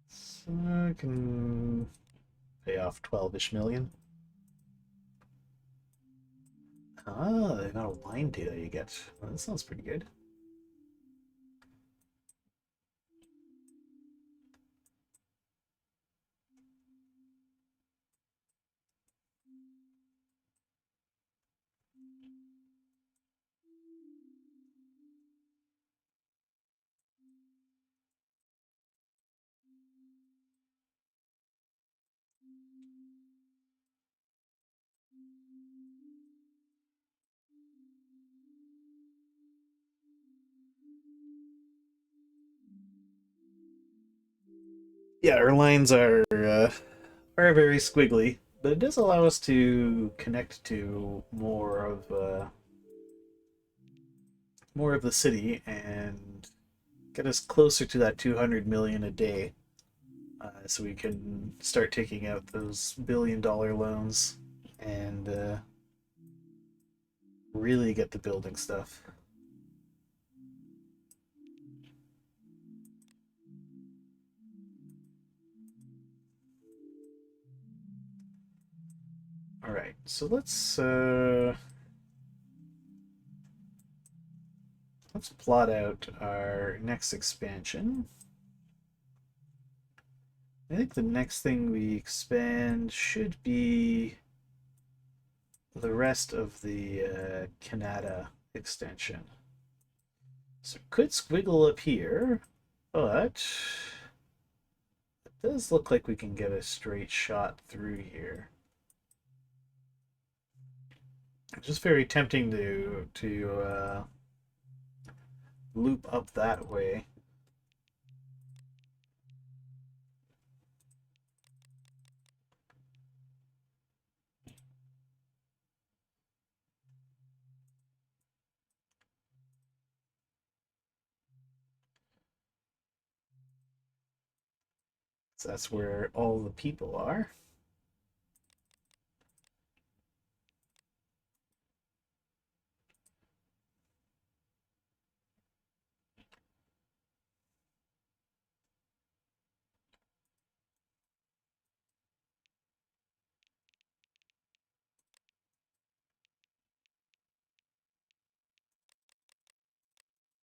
So I can pay off 12-ish million. Ah, the amount of line data you get. Well, that sounds pretty good. Yeah, our lines are very squiggly, but it does allow us to connect to more of the city and get us closer to that 200 million a day, so we can start taking out those billion-dollar loans and really get the building stuff. All right, so let's plot out our next expansion. I think the next thing we expand should be the rest of the Canada extension. So it could squiggle up here, but it does look like we can get a straight shot through here. It's just very tempting to loop up that way. So that's where all the people are.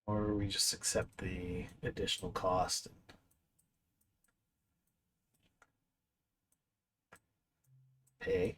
Or we just accept the additional cost and pay.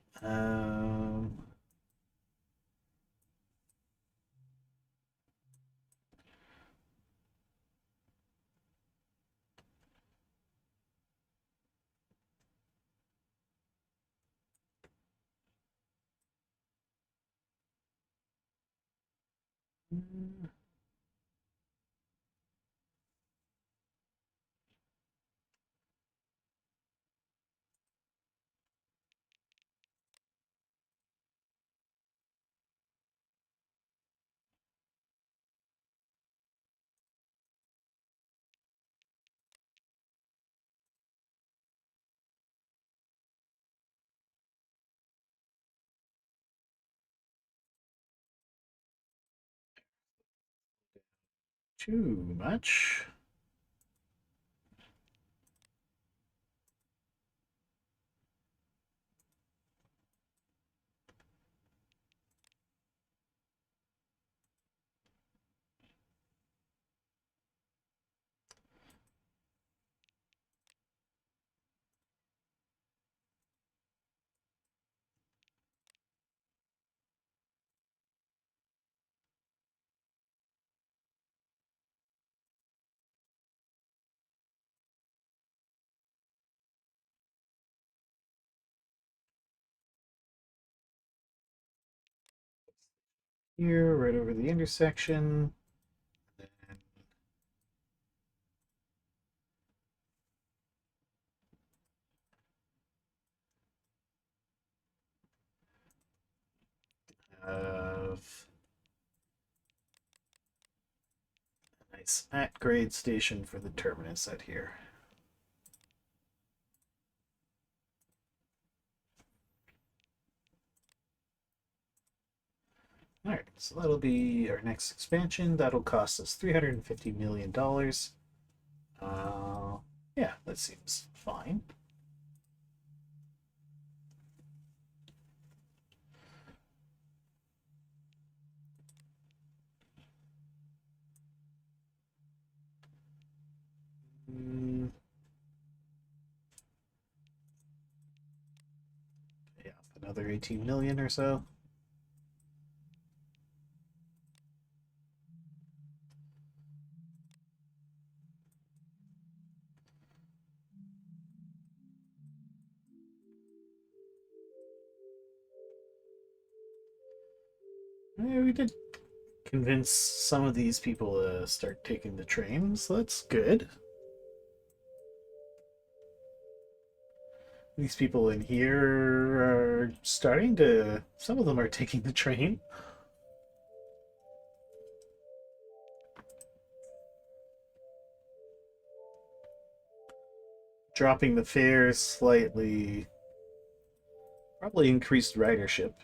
Too much. here, right over the intersection. And have a nice at-grade station for the terminus out here. All right, so that'll be our next expansion. That'll cost us $350 million. Uh, yeah, that seems fine. Mm, yeah, another 18 million or so. Yeah, we did convince some of these people to start taking the train, so that's good. These people in here are starting to. Some of them are taking the train. Dropping the fares slightly. Probably increased ridership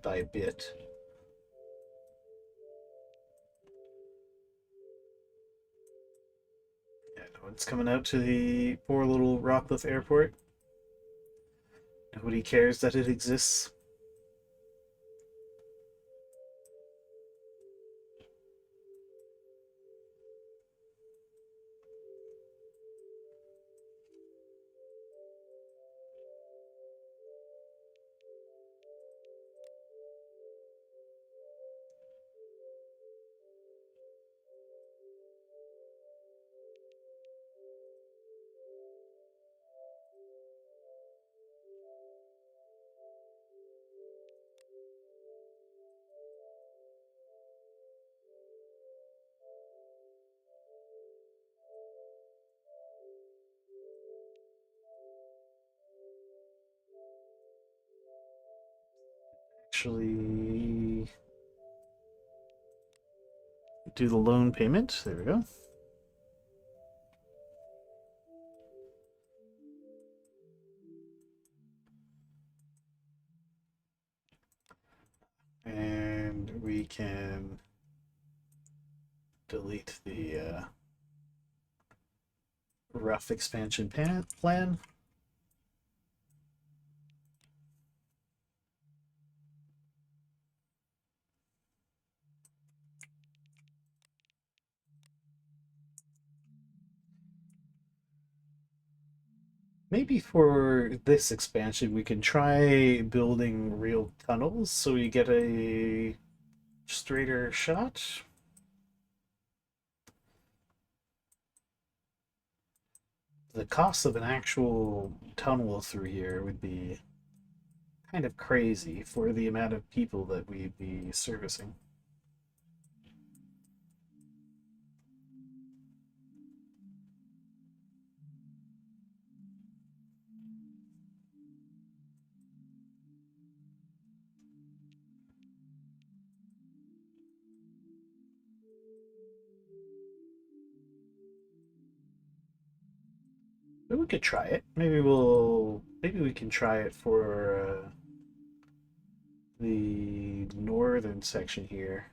by a bit. Yeah, no one's coming out to the poor little Rockcliffe Airport. Nobody cares that it exists. Actually, do the loan payment. There we go. And we can delete the rough expansion plan. Maybe for this expansion, we can try building real tunnels so we get a straighter shot. The cost of an actual tunnel through here would be kind of crazy for the amount of people that we'd be servicing. But we could try it. Maybe we can try it for the northern section here.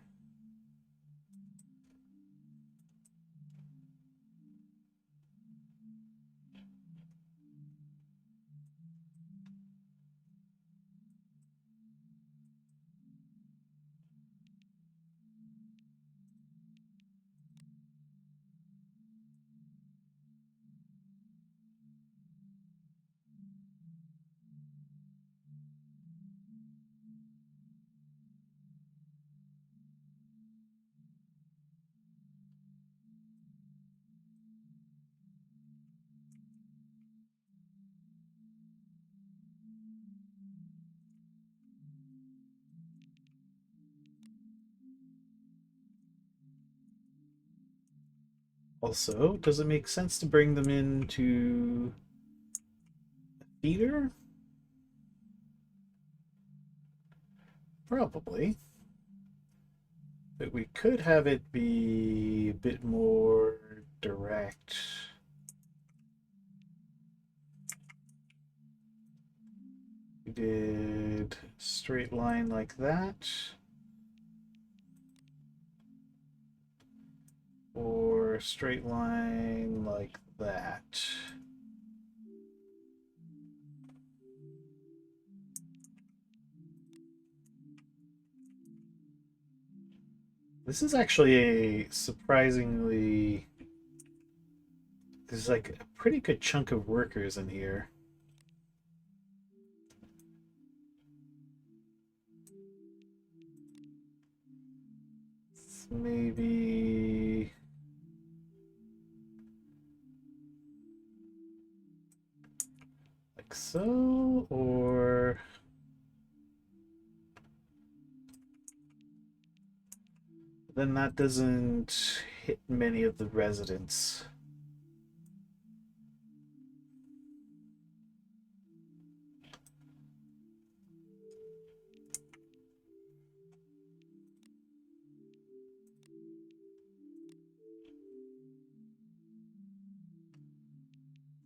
Also, does it make sense to bring them into theater? Probably. But we could have it be a bit more direct. We did straight line like that. Or straight line like that. This is actually a surprisingly... There's like a pretty good chunk of workers in here. Maybe like so, or then that doesn't hit many of the residents.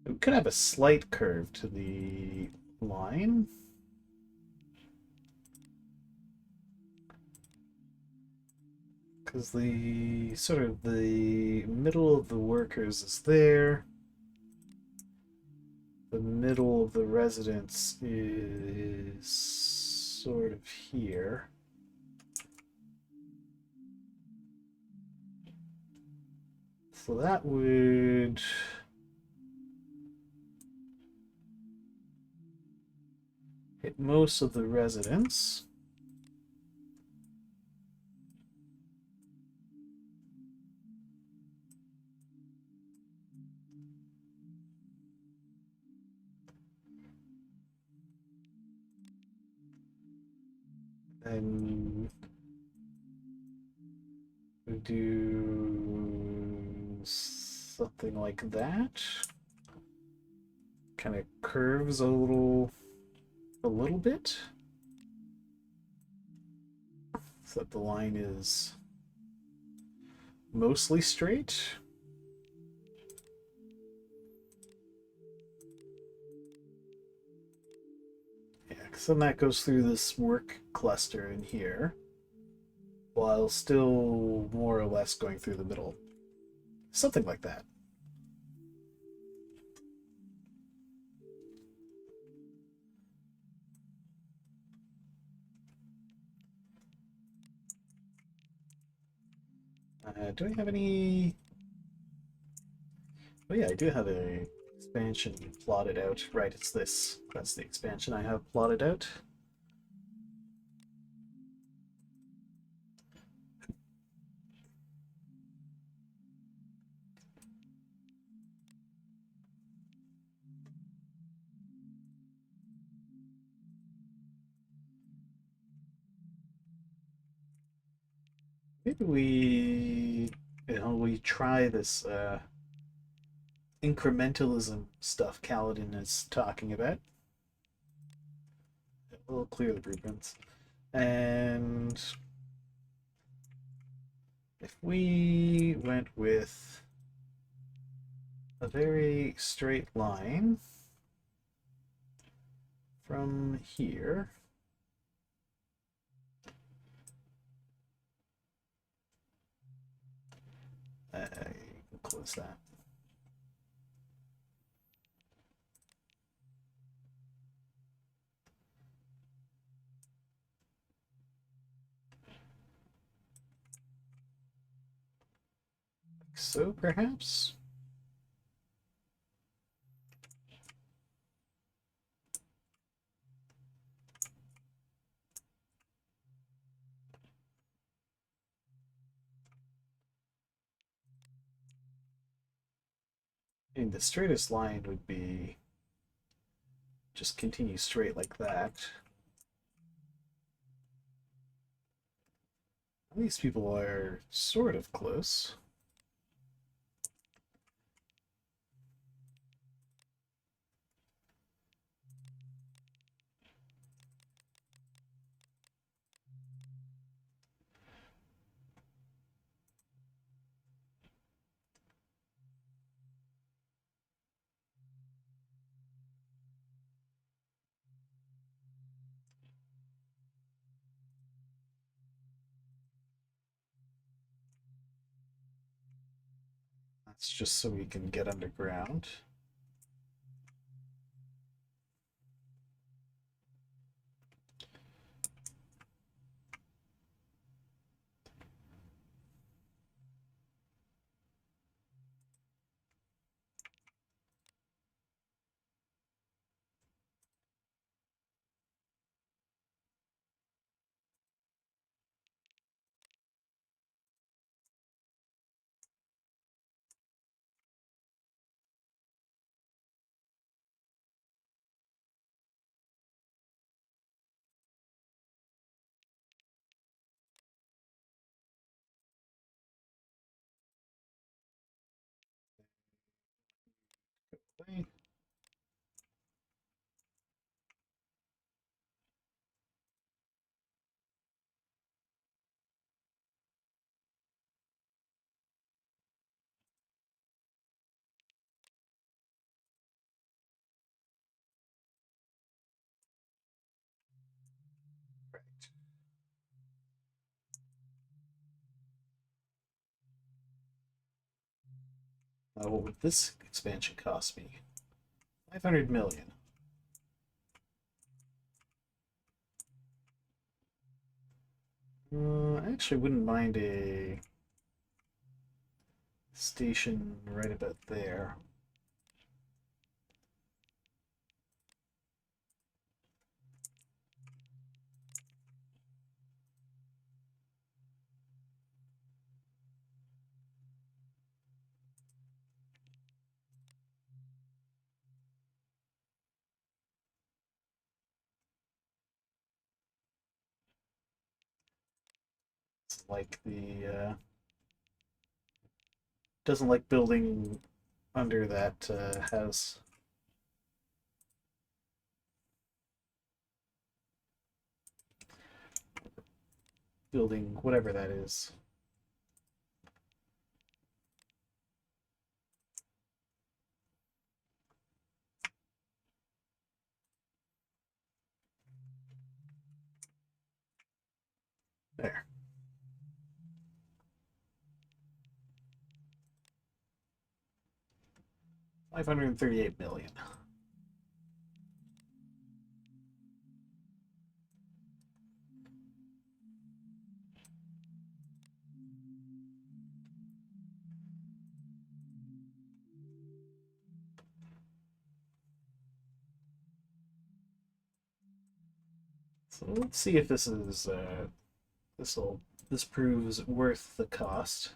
We could have a slight curve to the line. Because the sort of the middle of the workers is there. The middle of the residence is sort of here. So that would hit most of the residents. And we do something like that. Kind of curves a little bit, so that the line is mostly straight. Yeah, because then that goes through this work cluster in here, while still more or less going through the middle. Something like that. Do I have any... Oh yeah, I do have a expansion plotted out. Right, it's this. That's the expansion I have plotted out. Maybe we try this incrementalism stuff Kaladin is talking about. We'll clear the blueprints. And if we went with a very straight line from here, close that. Like so, perhaps. And the straightest line would be just continue straight like that. These people are sort of close. That's just so we can get underground. Okay. What would this expansion cost me? 500 million. I actually wouldn't mind a station right about there. It's like the doesn't like building under that house. Building whatever that is. There. 538 million. So let's see if this proves worth the cost.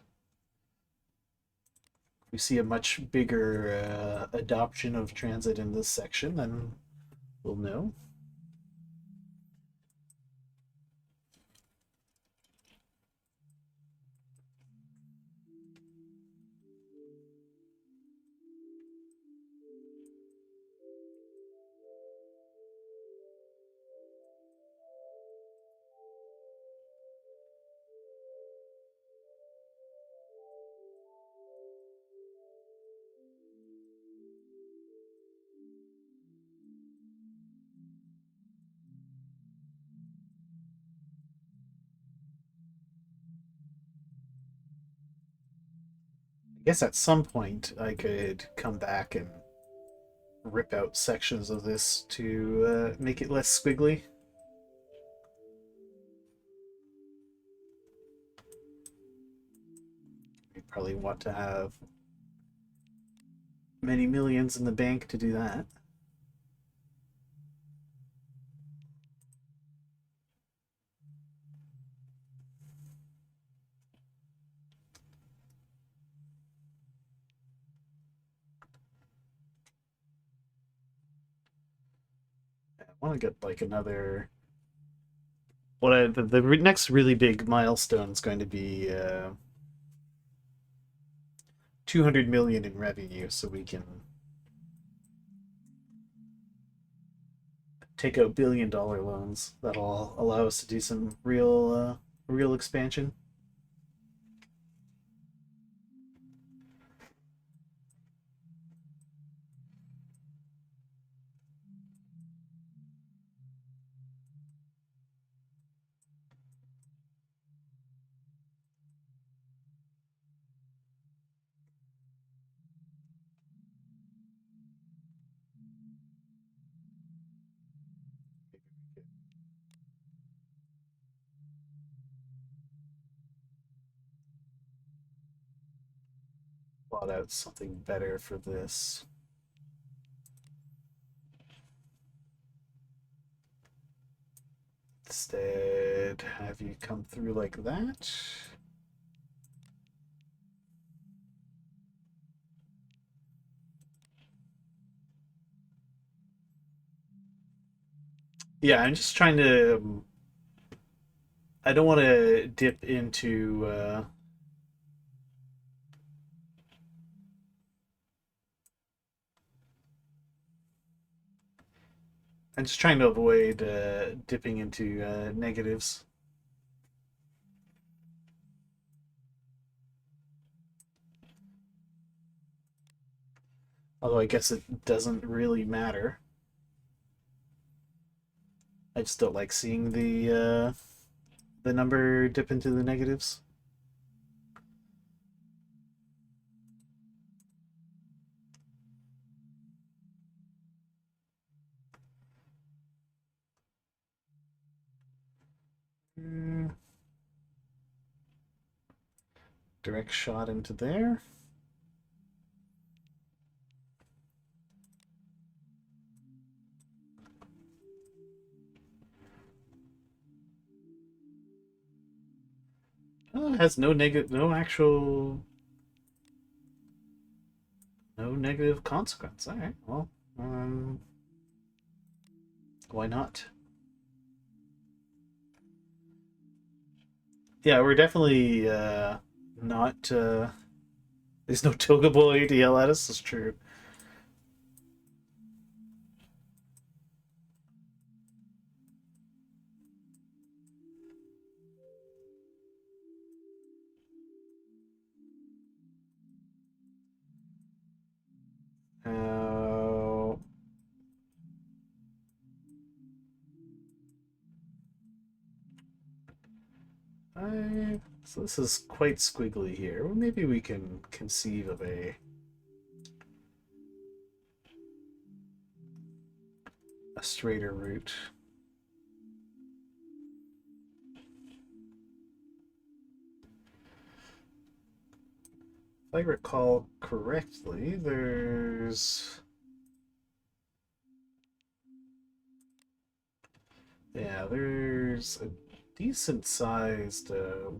We see a much bigger adoption of transit in this section, then we'll know. I guess at some point I could come back and rip out sections of this to make it less squiggly. You probably want to have many millions in the bank to do that. I want to get like another. The next really big milestone is going to be 200 million in revenue, so we can take out billion-dollar loans. That'll allow us to do some real expansion. plot out something better for this. Instead, have you come through like that. Yeah, I'm just trying to. I don't want to dip into. I'm just trying to avoid dipping into negatives. Although I guess it doesn't really matter. I just don't like seeing the number dip into the negatives. Mm, direct shot into there. Oh, it has no negative, no negative consequence. All right, well, why not? Yeah, we're definitely not. There's no toga boy to yell at us. It's true. Uh, so this is quite squiggly here. Well, maybe we can conceive of a straighter route. If I recall correctly, there's there's a decent sized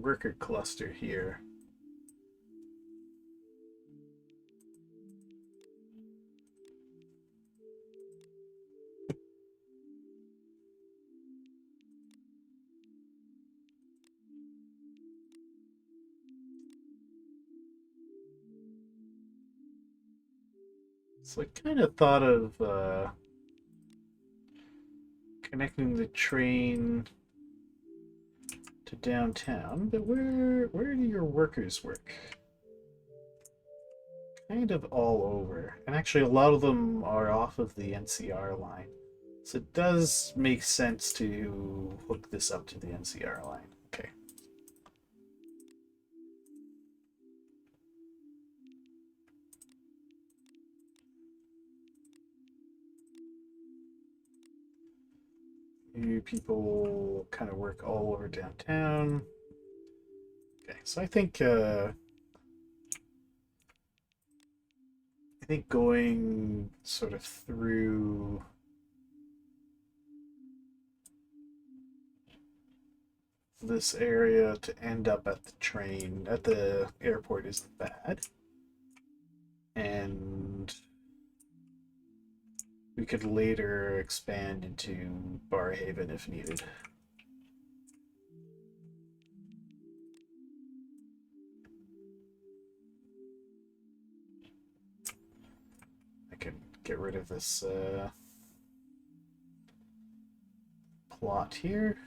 worker cluster here. So I kind of thought of connecting the train to downtown, but where do your workers work? Kind of all over. And actually a lot of them are off of the NCR line. So it does make sense to hook this up to the NCR line. Okay. You people kind of work all over downtown. Okay, so I think going sort of through this area to end up at the train at the airport isn't bad. And we could later expand into Barhaven if needed. I can get rid of this plot here.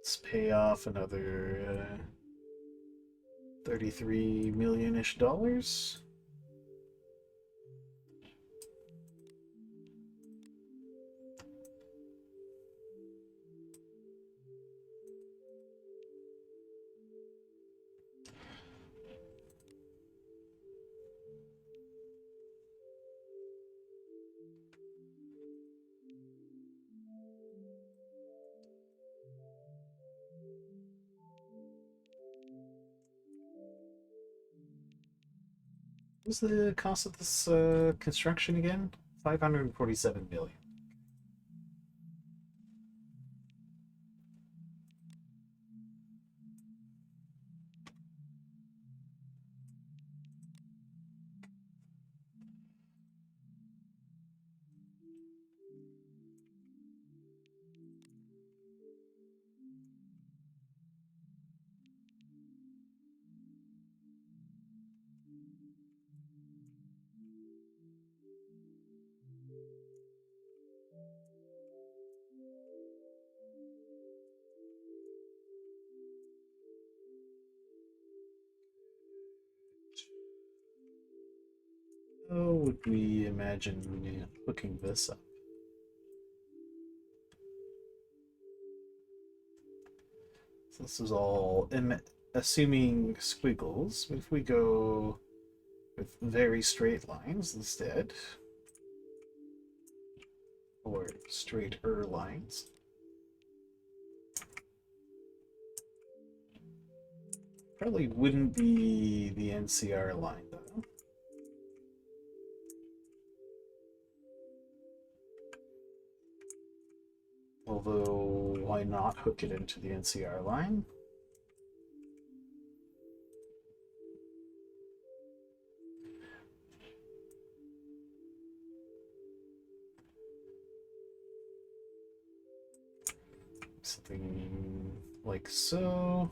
Let's pay off another 33 million-ish dollars. What's the cost of this construction again? 547 million. How would we imagine hooking this up? So this is all assuming squiggles. If we go with very straight lines instead, or straighter lines, probably wouldn't be the NCR line though. Although, why not hook it into the NCR line? Something like so.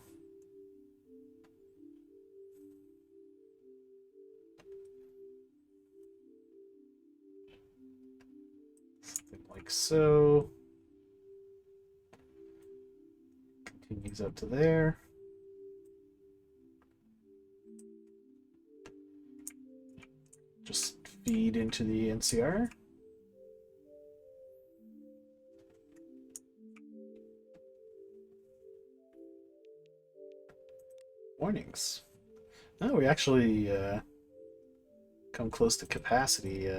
Something like so. Continues up to there. Just feed into the NCR. Warnings. Oh, we actually come close to capacity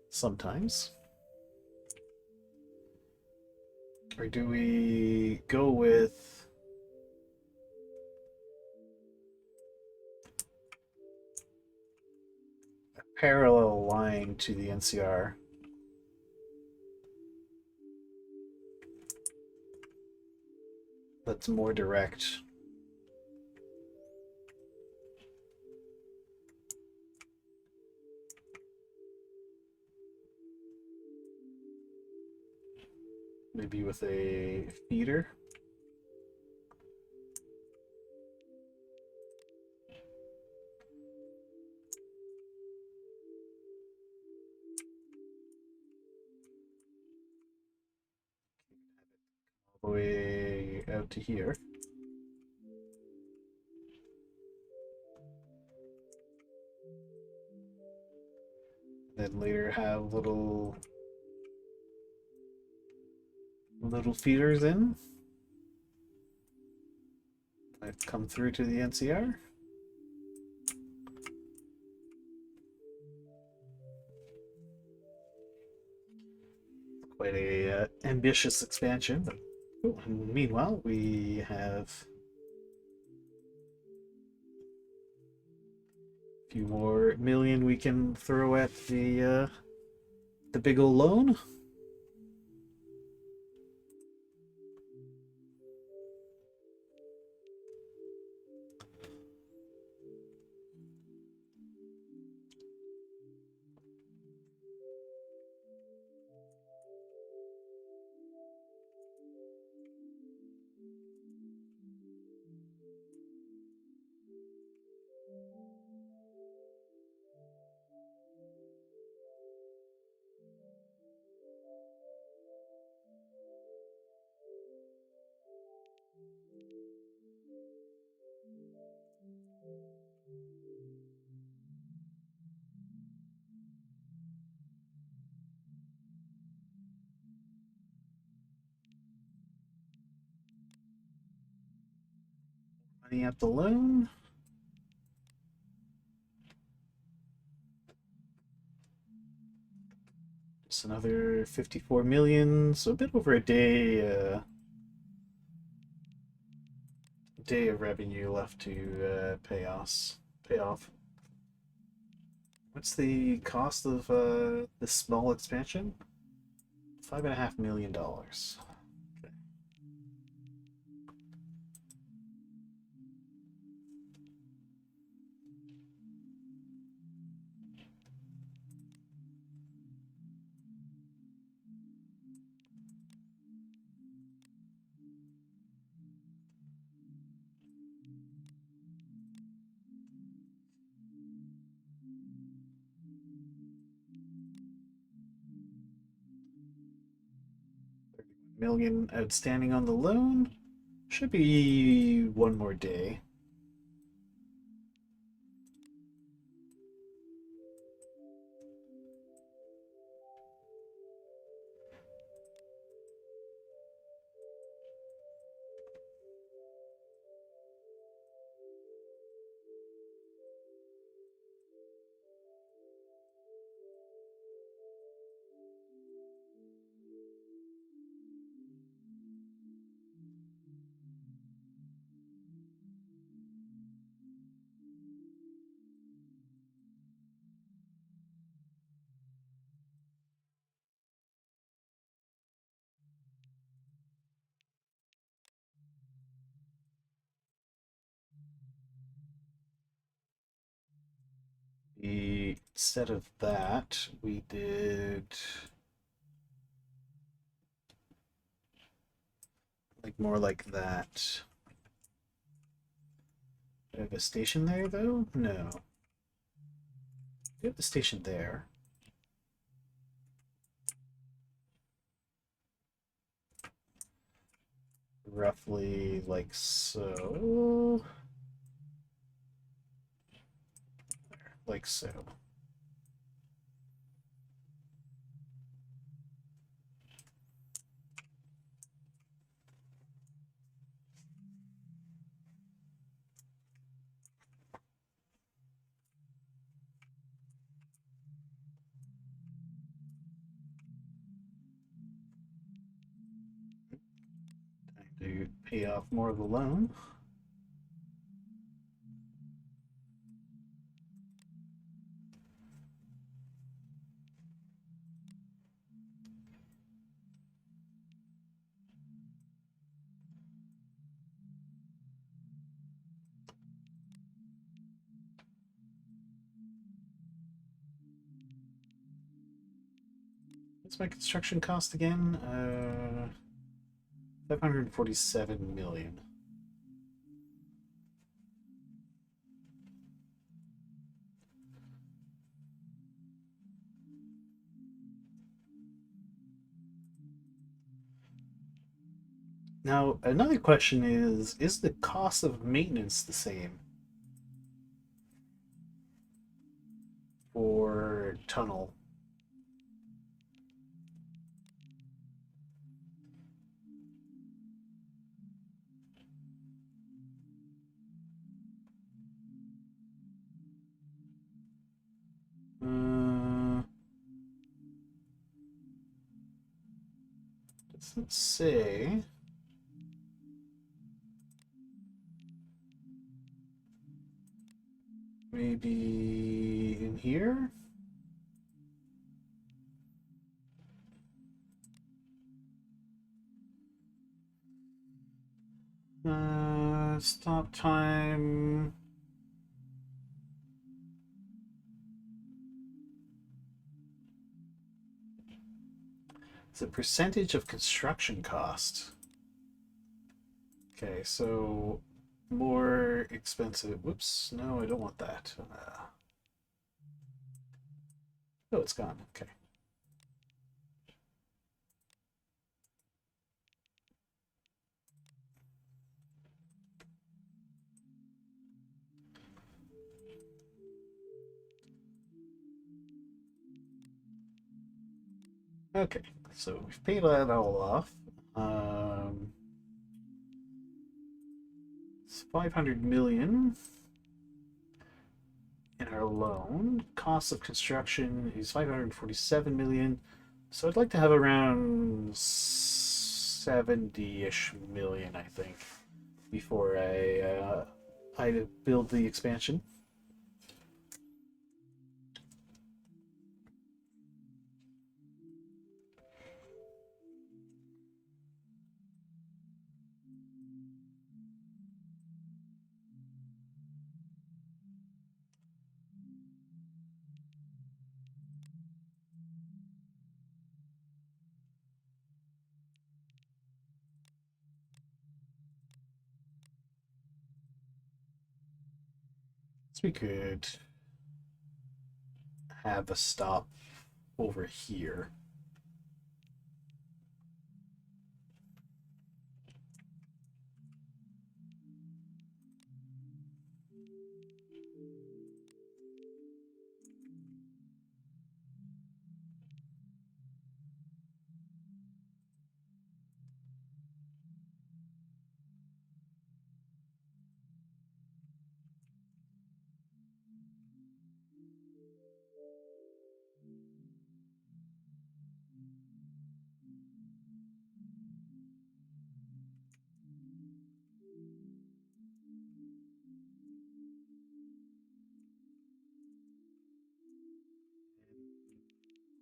sometimes. Or do we go with a parallel line to the NCR? That's more direct. Maybe with a feeder. All the way out to here. Then later have little feeders in that come through to the NCR. Quite a ambitious expansion, but and meanwhile we have a few more million we can throw at the big ol' loan. Money at the loan. Just another 54 million, so a bit over a day day of revenue left to pay off. What's the cost of this small expansion? $5.5 million. Okay. 31 million outstanding on the loan. Should be one more day. Instead of that, we did like more like that. Do I have a station there though? No. We have the station there. Roughly like so. Like so. Time to pay off more of the loan. What's my construction cost again? 547 million. Now, another question is the cost of maintenance the same for tunnel? Uh, doesn't say. Maybe in here? Stop time. It's a percentage of construction cost. Okay, so more expensive. Whoops, no, I don't want that. Oh, it's gone. Okay. Okay, so we've paid that all off. It's 500 million in our loan. Cost of construction is 547 million. So I'd like to have around 70-ish million, I think, before I build the expansion. we could have a stop over here.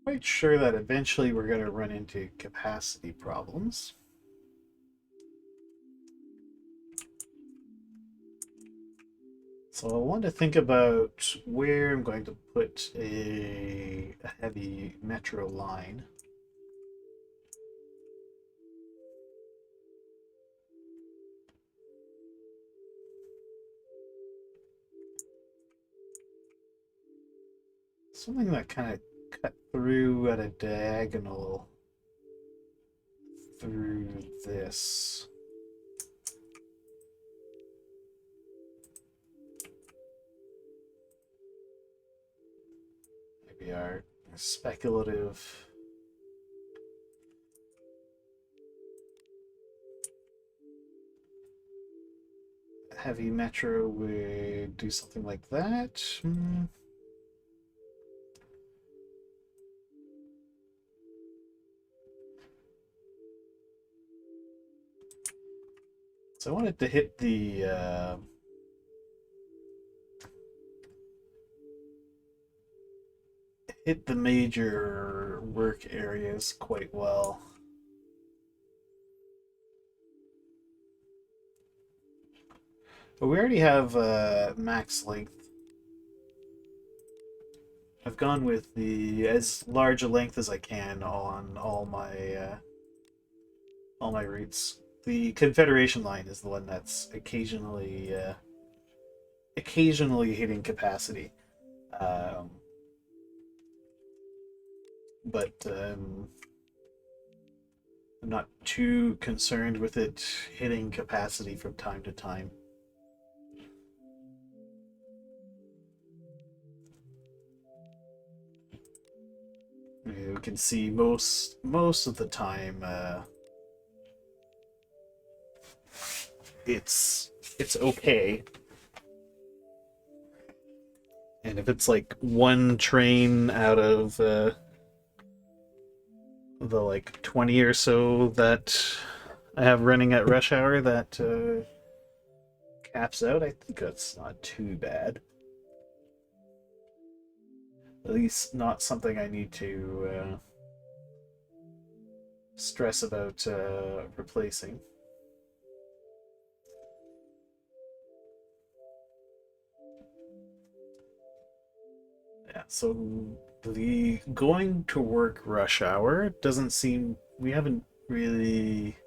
Quite sure that eventually we're going to run into capacity problems. So I want to think about where I'm going to put a heavy metro line. Something that kind of cut through at a diagonal through this. Maybe our speculative heavy metro would do something like that. So I wanted to hit the major work areas quite well. But we already have max length. I've gone with the as large a length as I can on all my routes. The Confederation line is the one that's occasionally hitting capacity, um, but I'm not too concerned with it hitting capacity from time to time. We can see most of the time it's okay. And if it's like one train out of the like 20 or so that I have running at rush hour that caps out, I think that's not too bad. At least not something I need to stress about replacing. Yeah, so the going to work rush hour doesn't seem, we haven't really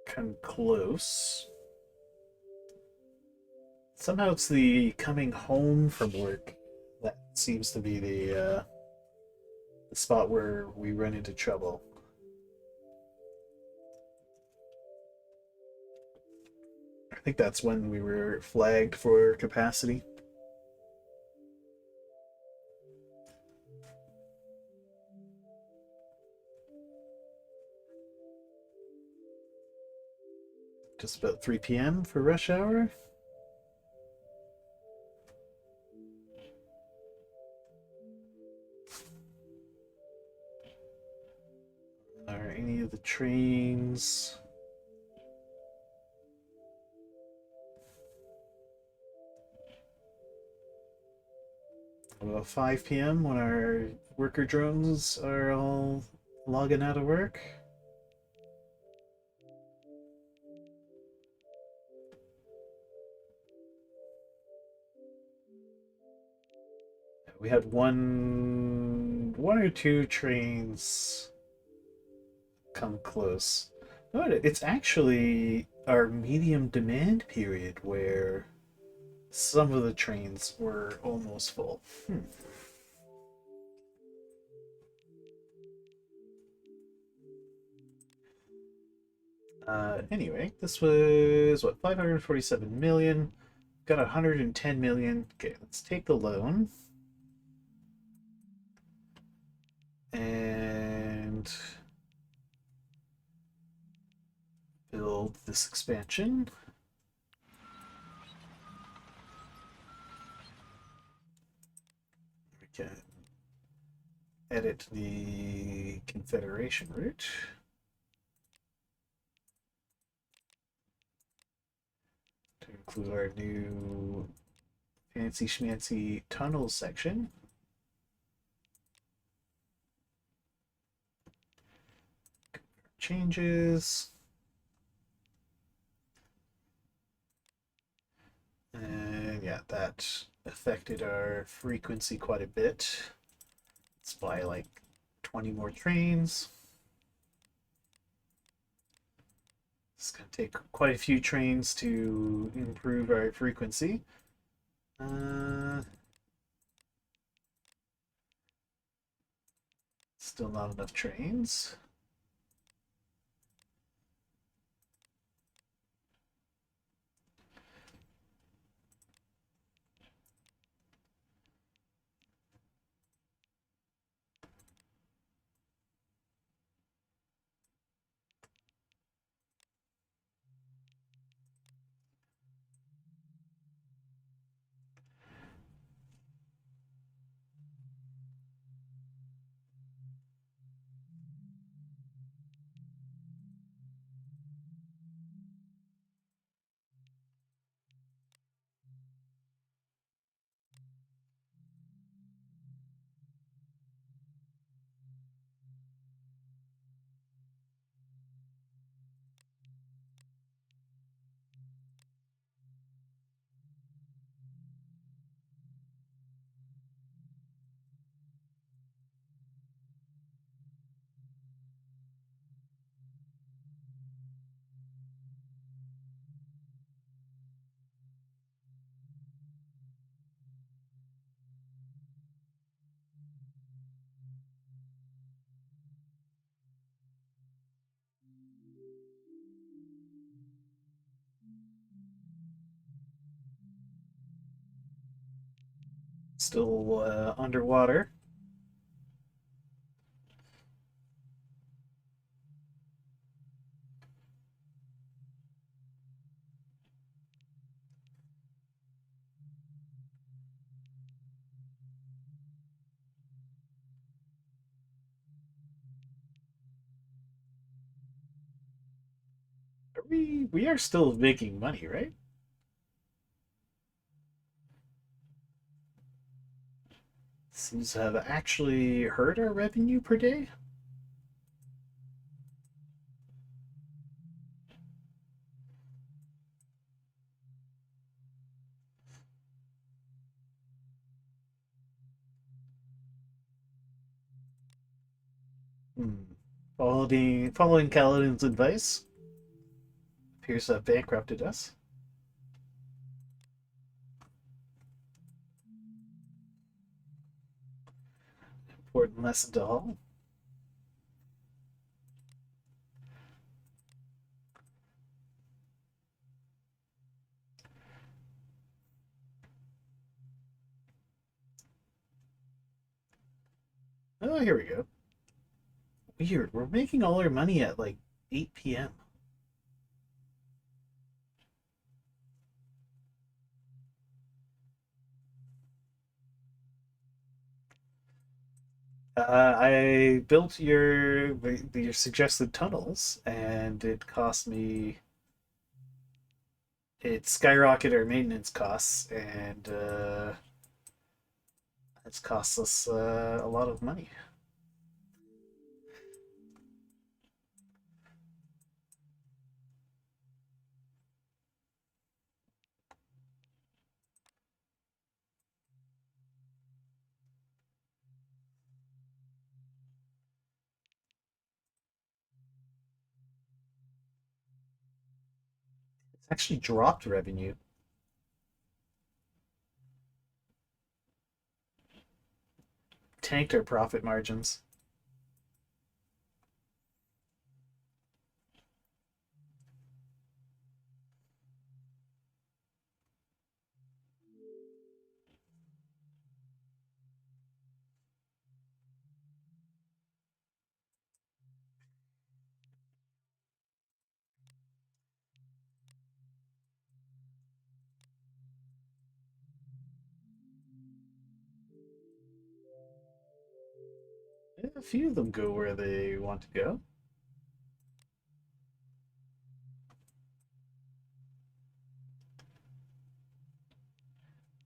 come close. Somehow it's the coming home from work that seems to be the spot where we run into trouble. I think that's when we were flagged for capacity. Just about 3 p.m. for rush hour. Are any of the trains about 5 p.m. when our worker drones are all logging out of work? We had one or two trains come close. No, it's actually our medium demand period where Some of the trains were almost full. Anyway, this was what, 547 million. Got 110 million. Okay, let's take the loan and build this expansion. We can edit the Confederation route to include our new fancy schmancy tunnel section. Changes. And yeah, that affected our frequency quite a bit. Let's buy like 20 more trains. It's going to take quite a few trains to improve our frequency. Still not enough trains. Still underwater. We are still making money, right? Seems to have actually hurt our revenue per day. Hmm. Following Kaladin's advice, appears to have bankrupted us. Important lesson to all. Oh, here we go. Weird. We're making all our money at like 8 p.m. I built your suggested tunnels, and it cost me. It skyrocketed our maintenance costs, and it's cost us a lot of money. It's actually dropped revenue. tanked our profit margins. A few of them go where they want to go.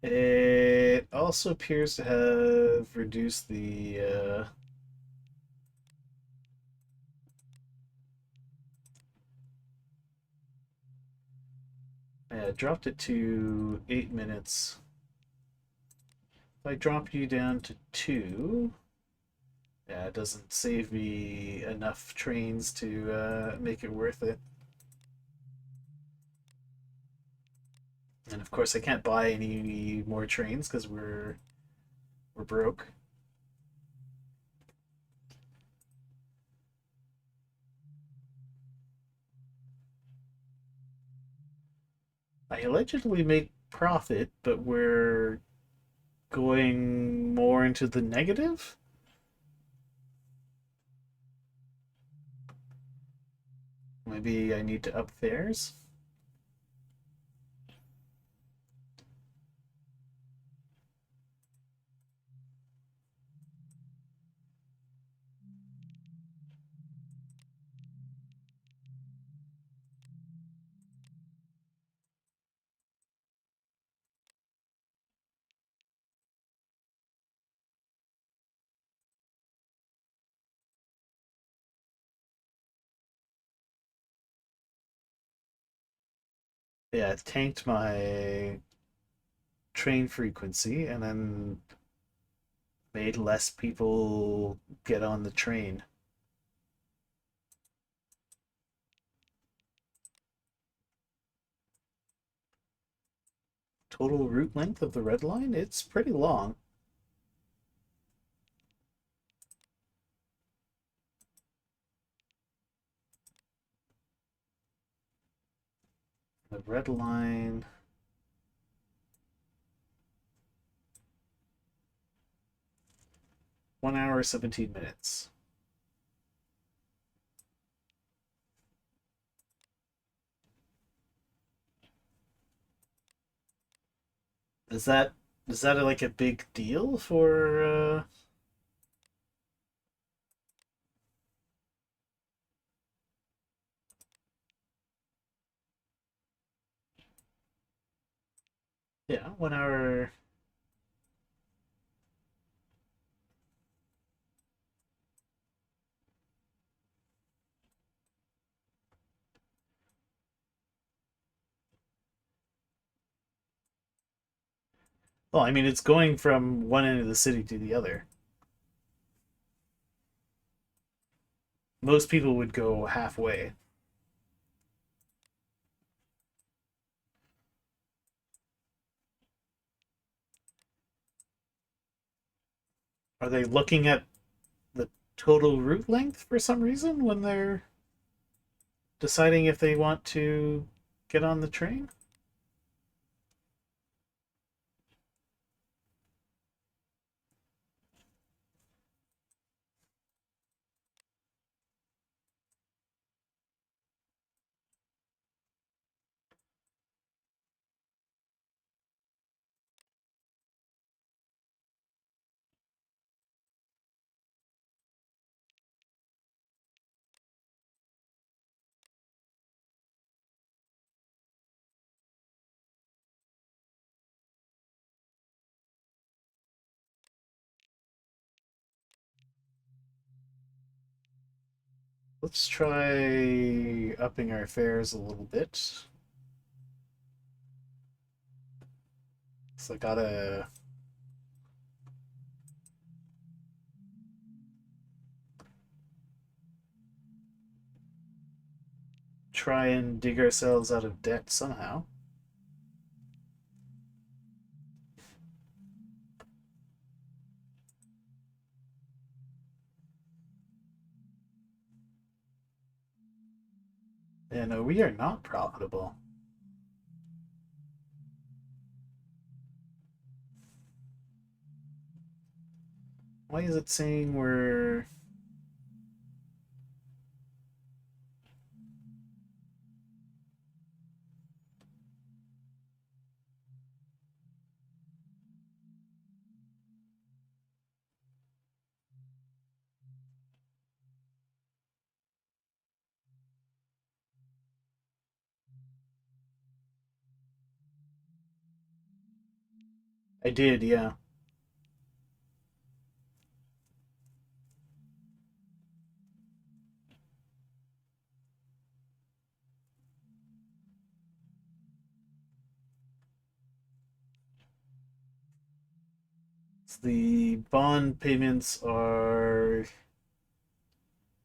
It also appears to have reduced the yeah, dropped it to 8 minutes. If I drop you down to 2, yeah, it doesn't save me enough trains to make it worth it. And of course, I can't buy any more trains because we're broke. I allegedly make profit, but we're going more into the negative. Maybe I need to up fares. Yeah, it tanked my train frequency and then made less people get on the train. Total route length of the red line, it's pretty long. The red line, 1 hour 17 minutes. Is that is that like a big deal for yeah, 1 hour. Well, I mean it's going from one end of the city to the other. Most people would go halfway. Are they looking at the total route length for some reason when they're deciding if they want to get on the train? Let's try upping our fares a little bit. So I gotta try and dig ourselves out of debt somehow. Yeah, no, we are not profitable. Why is it saying we're... I did, yeah. The bond payments are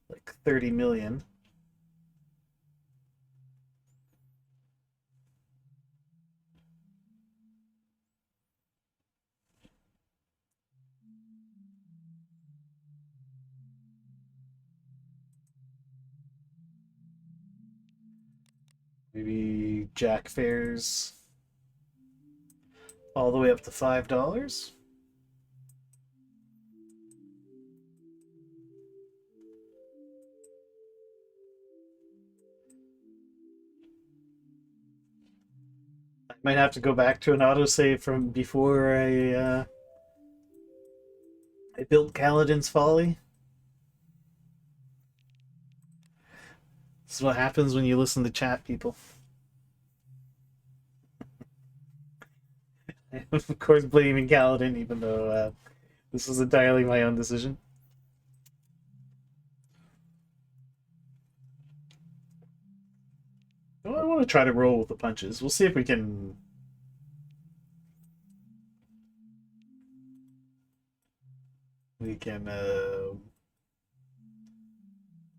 like 30 million. Maybe Jack fares all the way up to $5. I might have to go back to an autosave from before I built Kaladin's Folly. This is what happens when you listen to chat, people. I am, of course, blaming Kaladin, even though this was entirely my own decision. Well, I want to try to roll with the punches. We'll see if we can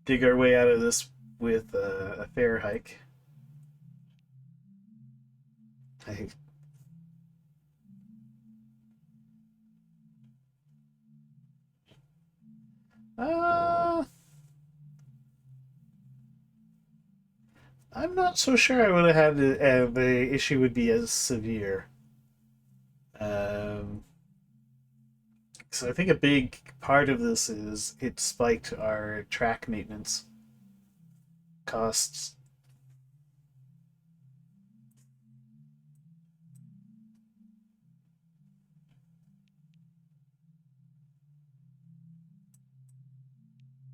dig our way out of this with a fair hike. I, uh, I'm not so sure I would have had the issue would be as severe. Um, so I think a big part of this is it spiked our track maintenance costs.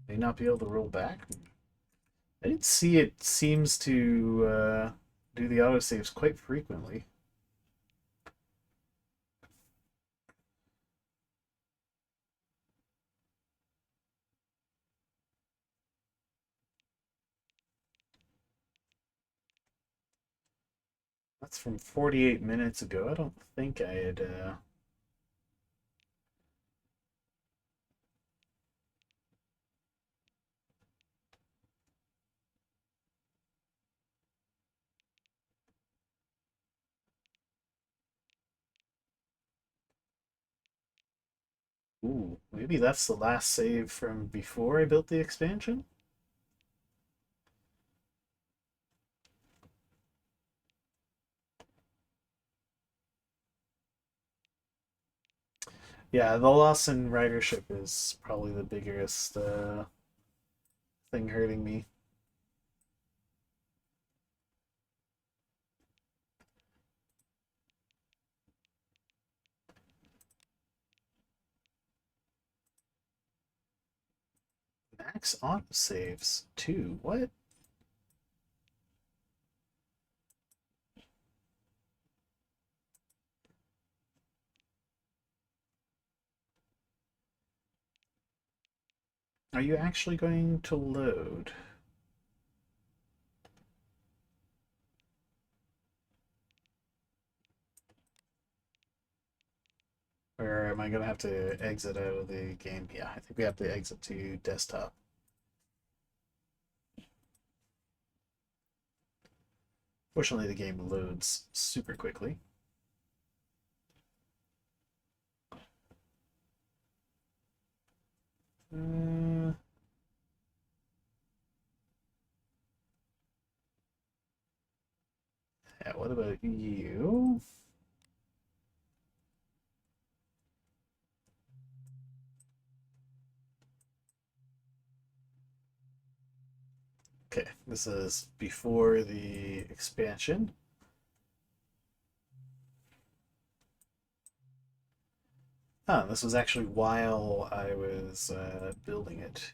May not be able to roll back. I did see it seems to do the autosaves quite frequently. That's from 48 minutes ago. I don't think I had. Ooh, maybe that's the last save from before I built the expansion? Yeah, the loss in ridership is probably the biggest thing hurting me. Max autosaves, too. What? Are you actually going to load? Or am I going to have to exit out of the game? Yeah, I think we have to exit to desktop. Fortunately, the game loads super quickly. Uh, what about you? Okay, this is before the expansion. Ah, this was actually while I was building it.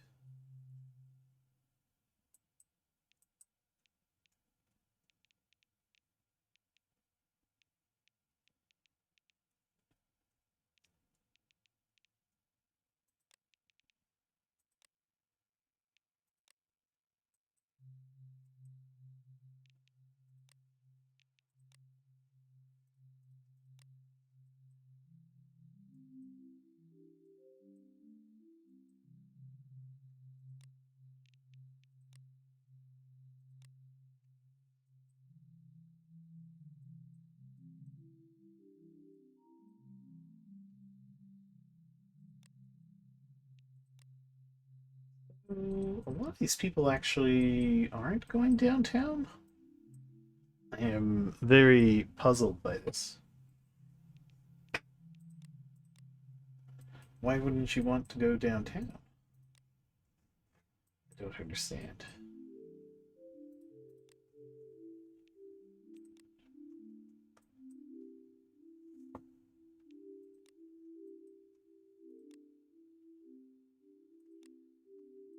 A lot of these people actually aren't going downtown. I am very puzzled by this. Why wouldn't you want to go downtown? I don't understand.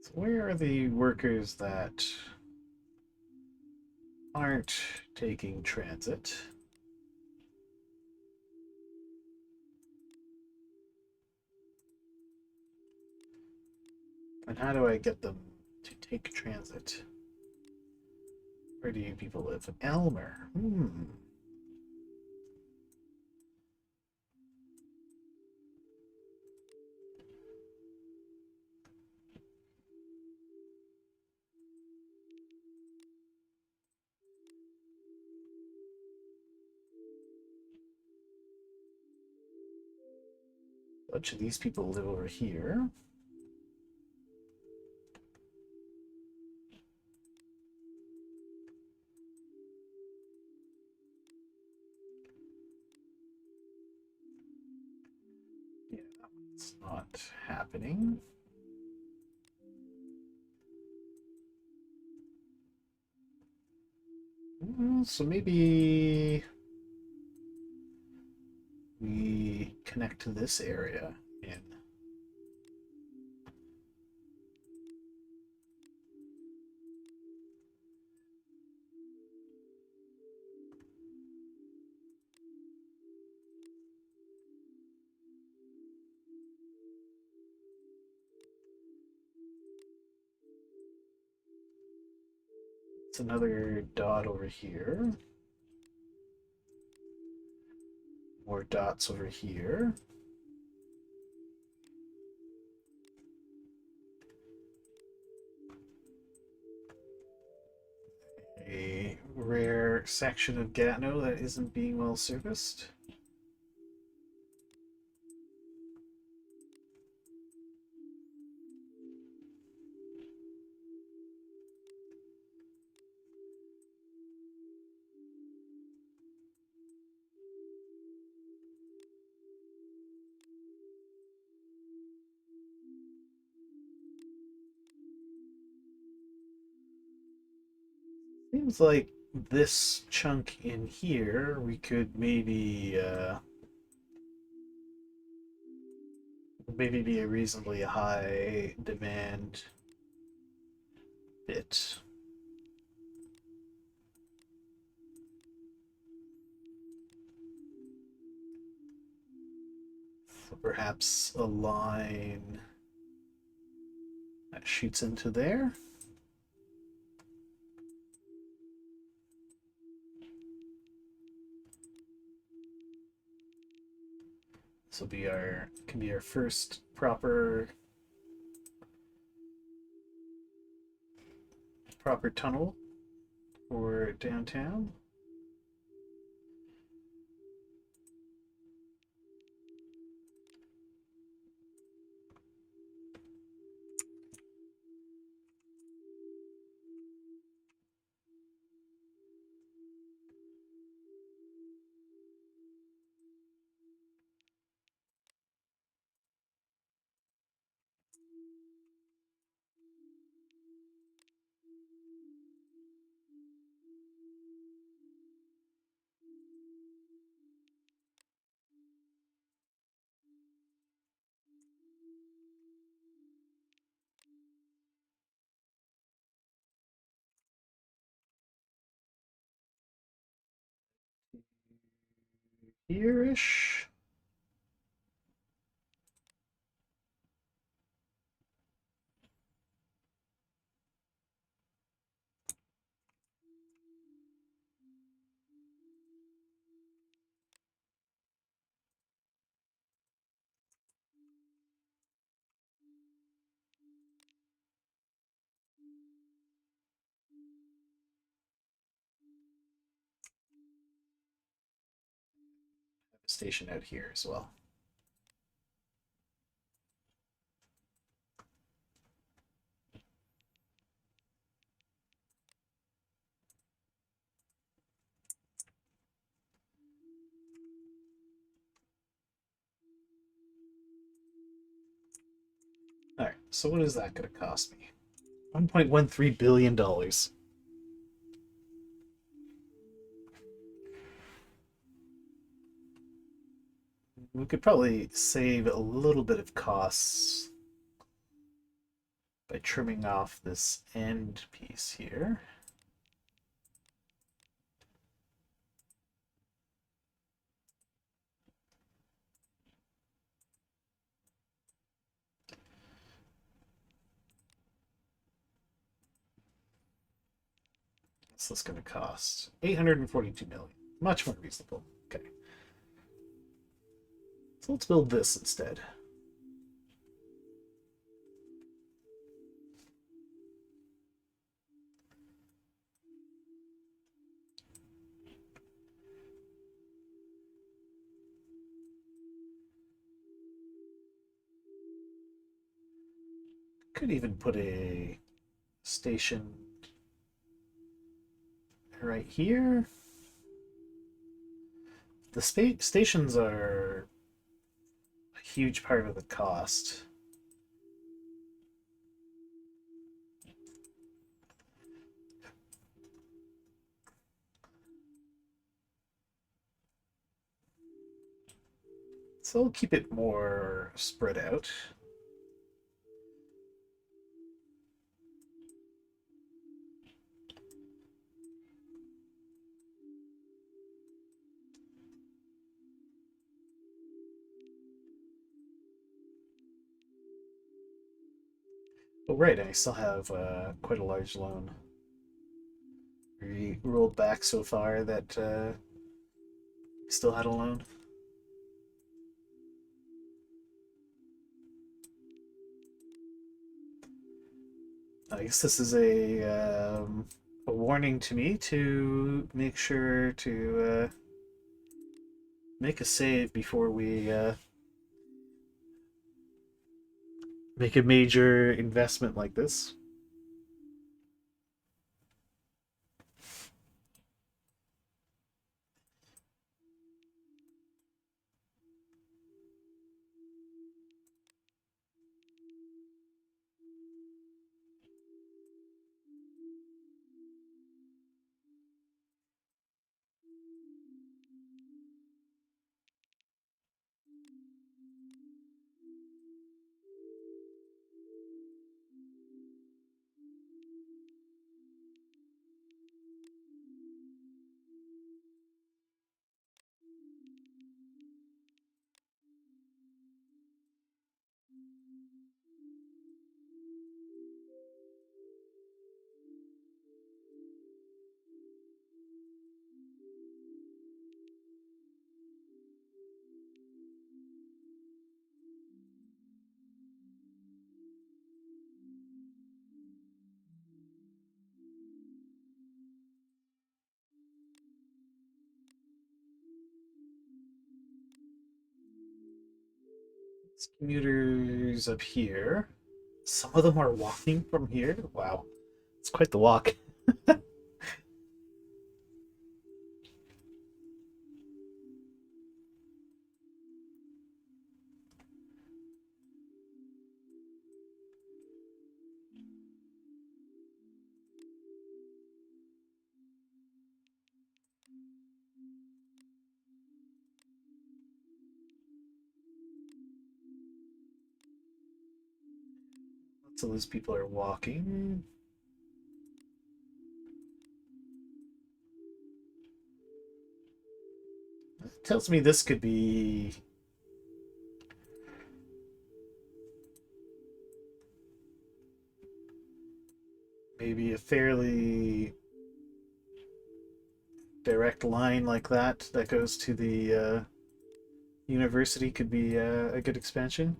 So where are the workers that aren't taking transit? And how do I get them to take transit? Where do you people live? Elmer. Hmm. A bunch of these people live over here. Yeah, that one's not happening. So maybe we connect to this area in. It's another dot over here. More dots over here. A rare section of Gatineau that isn't being well serviced. Seems like this chunk in here, we could maybe be a reasonably high demand bit. So perhaps a line that shoots into there. This will be our can be our first proper tunnel for downtown. Here-ish. Station out here as well. All right, so what is that going to cost me? $1.13 billion. We could probably save a little bit of costs by trimming off this end piece here. What's this going to cost? 842 million. Much more reasonable. Okay. So let's build this instead. Could even put a station right here. The stations are a huge part of the cost. So I'll keep it more spread out. Oh, right, I still have quite a large loan. We rolled back so far that still had a loan. I guess this is a warning to me to make sure to make a save before we make a major investment like this. It's commuters up here. Some of them are walking from here. Wow, it's quite the walk. Lots of those people are walking. tells me this could be maybe a fairly direct line like that goes to the university could be a good expansion.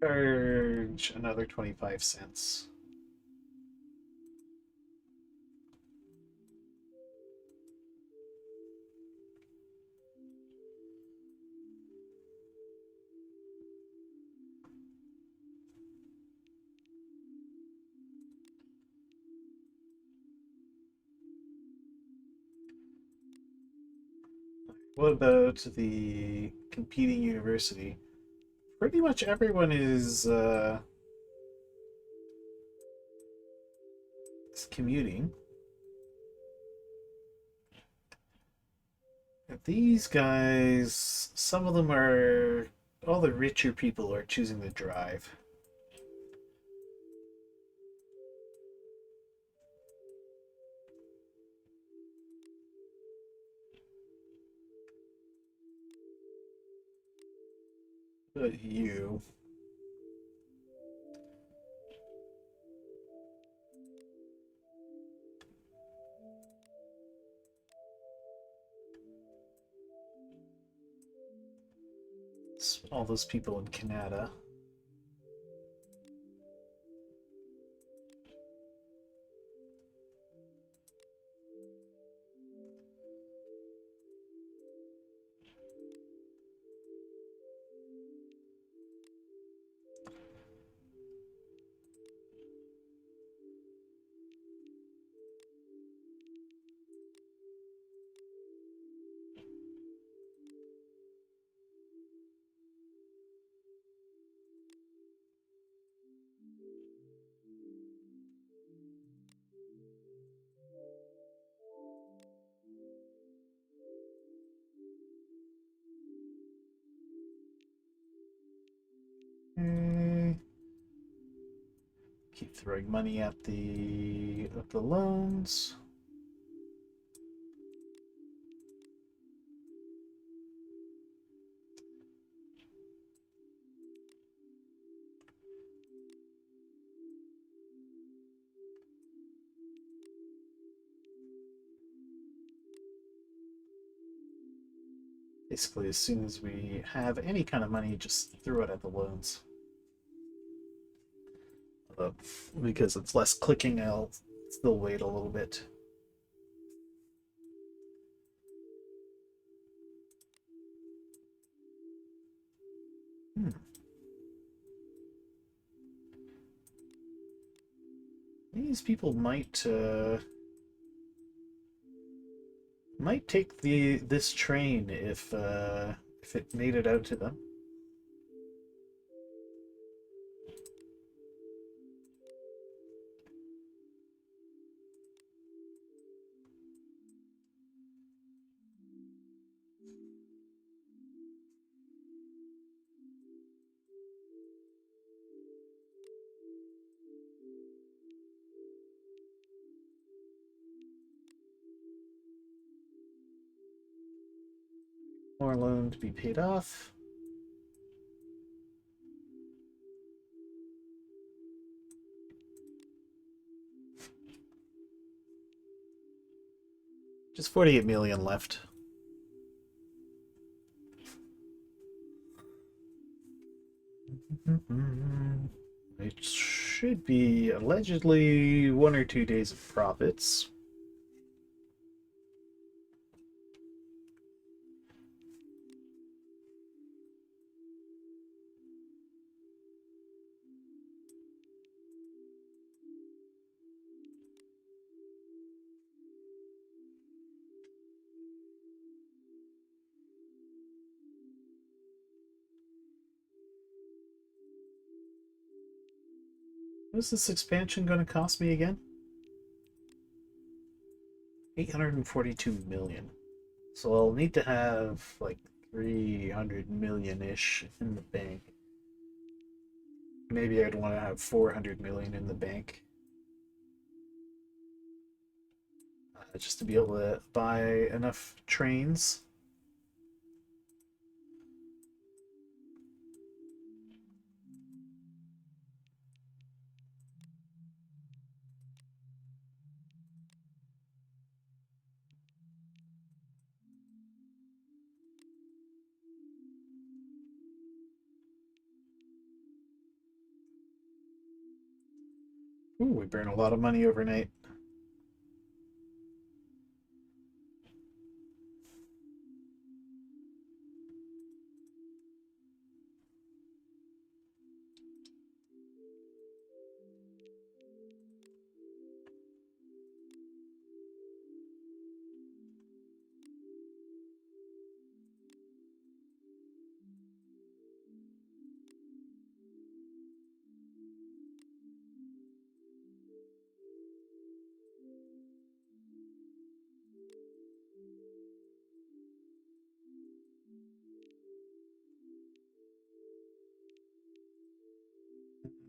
Charge another 25 cents. What about the competing university? Pretty much everyone is commuting. These guys, some of them are, all the richer people are choosing to drive. But you. All those people in Canada. Mm, keep throwing money at the loans. Basically, as soon as we have any kind of money, just throw it at the loans. Because it's less clicking, I'll still wait a little bit. Hmm. These people might take this train if it made it out to them. More loan to be paid off. Just 48 million left. It should be allegedly 1 or 2 days of profits. What's this expansion going to cost me again? 842 million. So I'll need to have like 300 million-ish in the bank. Maybe I'd want to have 400 million in the bank. Just to be able to buy enough trains. Ooh, we burn a lot of money overnight.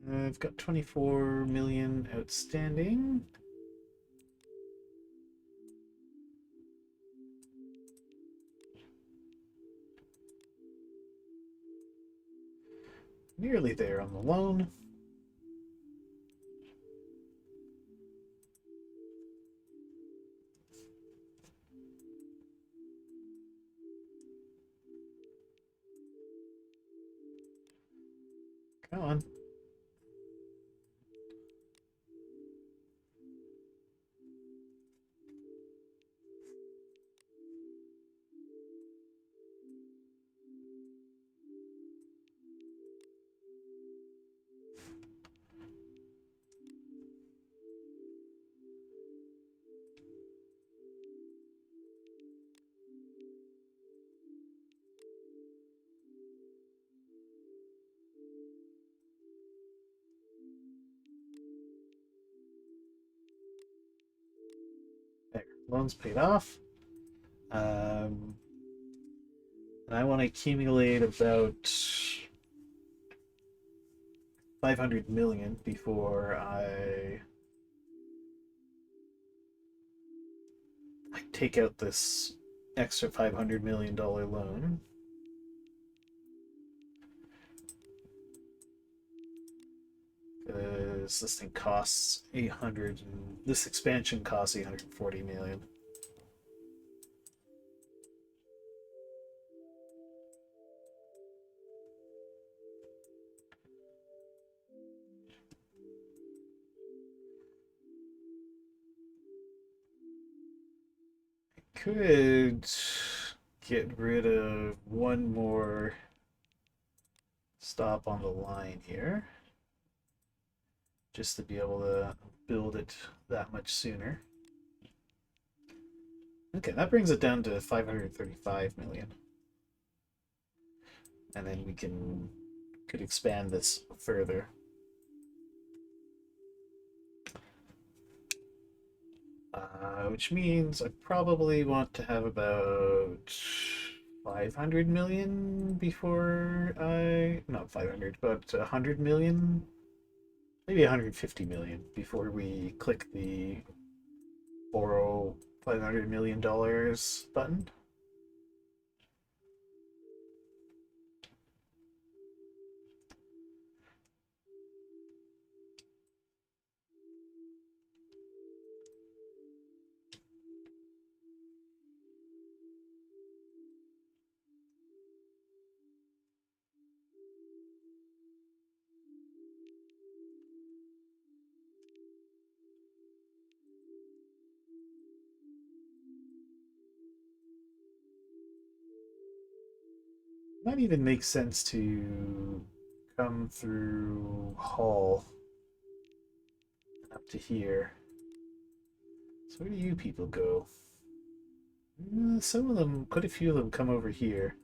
I've got 24 million outstanding. Nearly there on the loan. Come on. There, loans paid off. And I want to accumulate about 500 million before I take out this extra $500 million loan. Because this thing costs 800, and this expansion costs 840 million. Could get rid of one more stop on the line here, just to be able to build it that much sooner. Okay, that brings it down to 535 million. And then we could expand this further. Which means I probably want to have about 500 million before not 500, but 100 million, maybe 150 million before we click the borrow $500 million button. Might even make sense to come through Hull and up to here. So where do you people go? Some of them, quite a few of them come over here.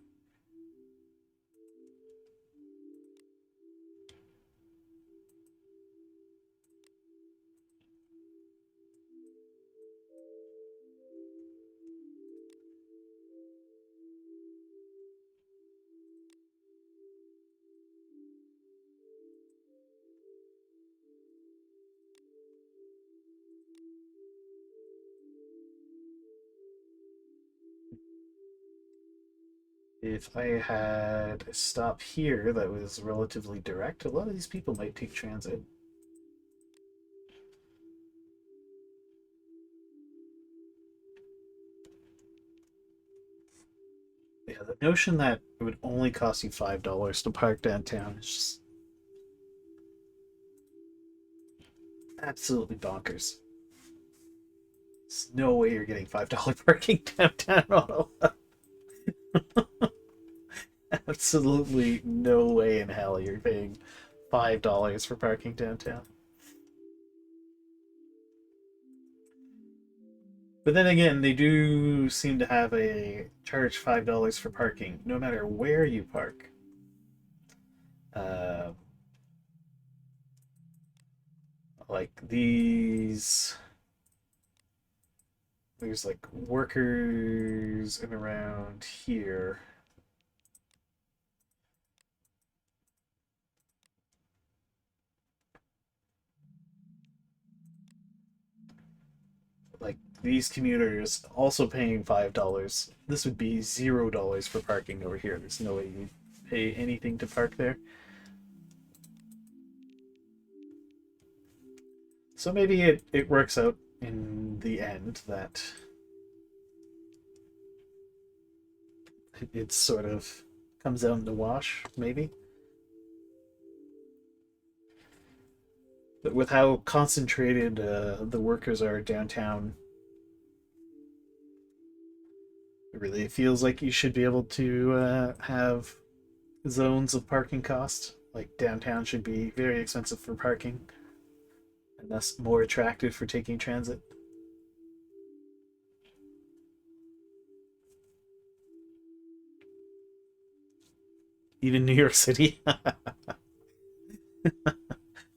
If I had a stop here that was relatively direct, a lot of these people might take transit. Yeah, the notion that it would only cost you $5 to park downtown is just absolutely bonkers. There's no way you're getting $5 parking downtown Ottawa. Absolutely no way in hell you're paying $5 for parking downtown. But then again, they do seem to have a charge $5 for parking, no matter where you park. Uh, like these, there's like workers in around here. Like these commuters also paying $5. This would be $0 for parking over here. There's no way you pay anything to park there. So maybe it works out in the end that it sort of comes out in the wash, maybe. But with how concentrated the workers are downtown, it really feels like you should be able to have zones of parking cost. Like downtown should be very expensive for parking, and thus more attractive for taking transit. Even New York City,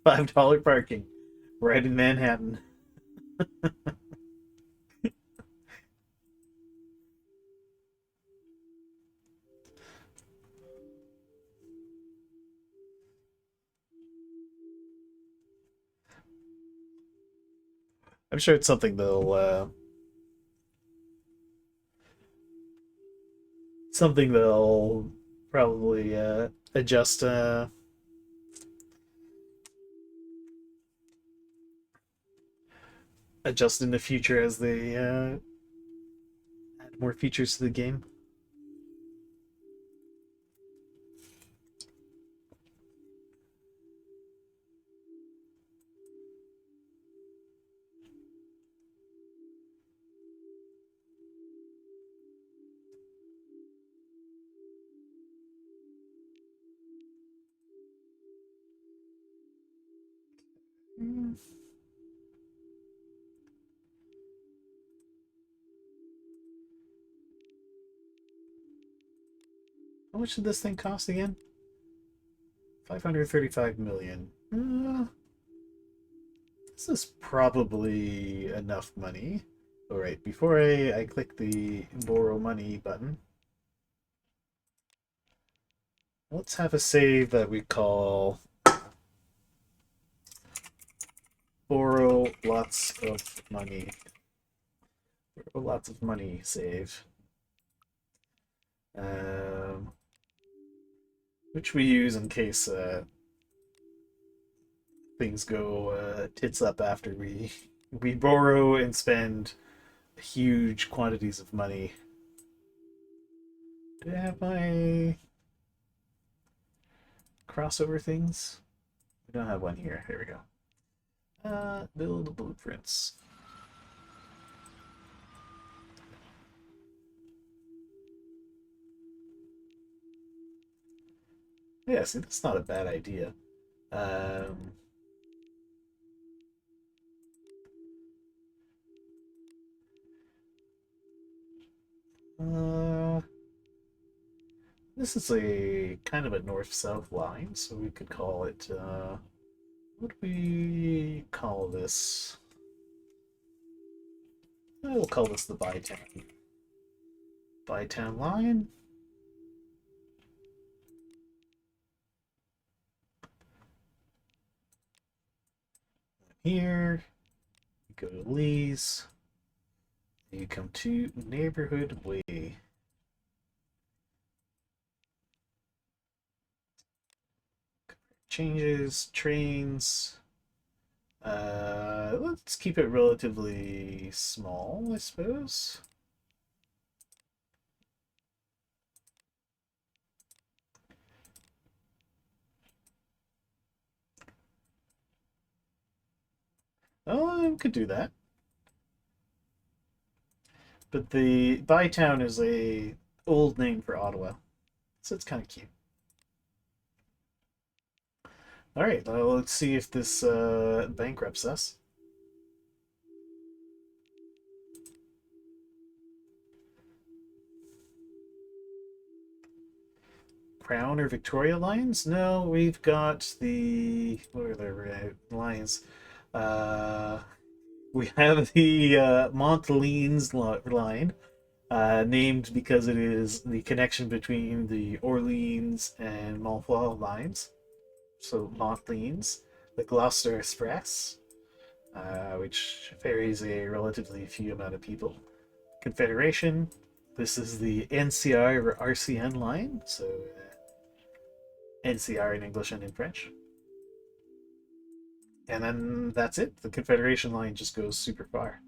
$5 parking right in Manhattan. I'm sure it's something they'll probably adjust adjust in the future as they add more features to the game. Mm. How much did this thing cost again? 535 million. This is probably enough money. All right, before I click the borrow money button, let's have a save that we call borrow lots of money. Borrow lots of money save. Um, which we use in case things go tits up after we borrow and spend huge quantities of money. Do I have my crossover things? We don't have one here. Here we go. Build blueprints. Yeah, see, that's not a bad idea. Um, uh, this is a kind of a north-south line, so we could call it, what do we call this? We'll call this the Bytown line. Here, you go to Lee's, you come to Neighborhood Way. changes, trains. Let's keep it relatively small, I suppose. Oh, I could do that. But the Bytown is a old name for Ottawa, so it's kind of cute. All right, let's see if this bankrupts us. Crown or Victoria lines? No, we've got the what are the lines? Uh, we have the Montlignes line, named because it is the connection between the Orleans and Montfort lines. So Montlignes, the Gloucester Express, which ferries a relatively few amount of people. Confederation. This is the NCR or RCN line, so NCR in English and in French. And then that's it. The Confederation line just goes super far.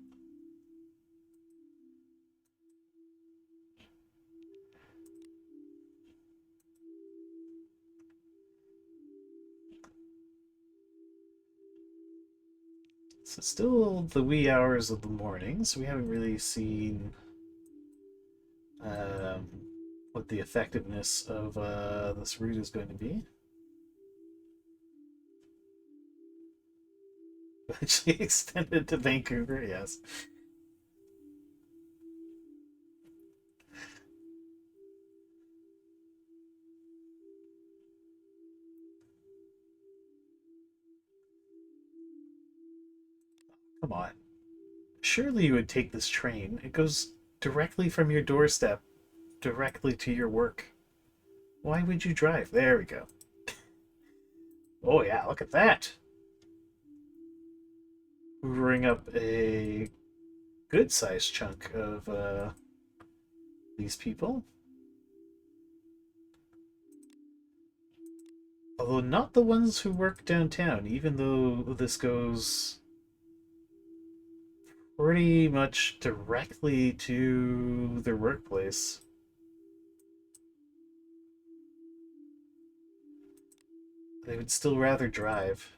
So still the wee hours of the morning, so we haven't really seen um, what the effectiveness of this route is going to be. Actually extended to Vancouver, yes. Come on. Surely you would take this train. It goes directly from your doorstep directly to your work. Why would you drive? There we go. Oh yeah, look at that. Hoovering up a good sized chunk of these people. Although not the ones who work downtown, even though this goes pretty much directly to their workplace. They would still rather drive.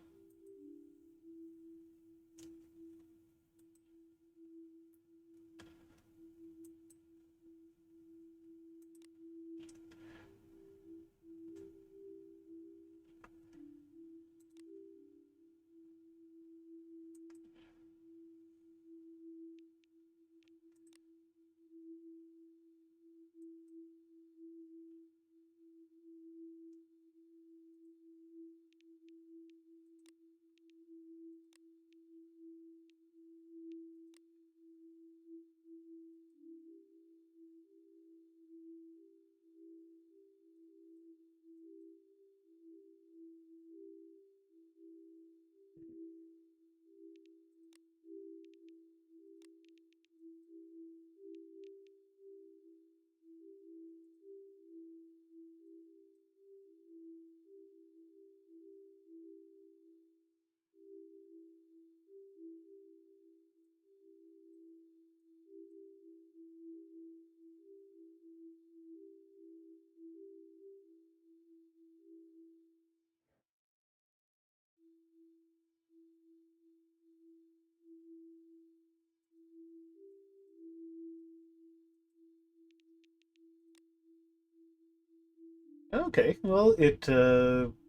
Okay, well, it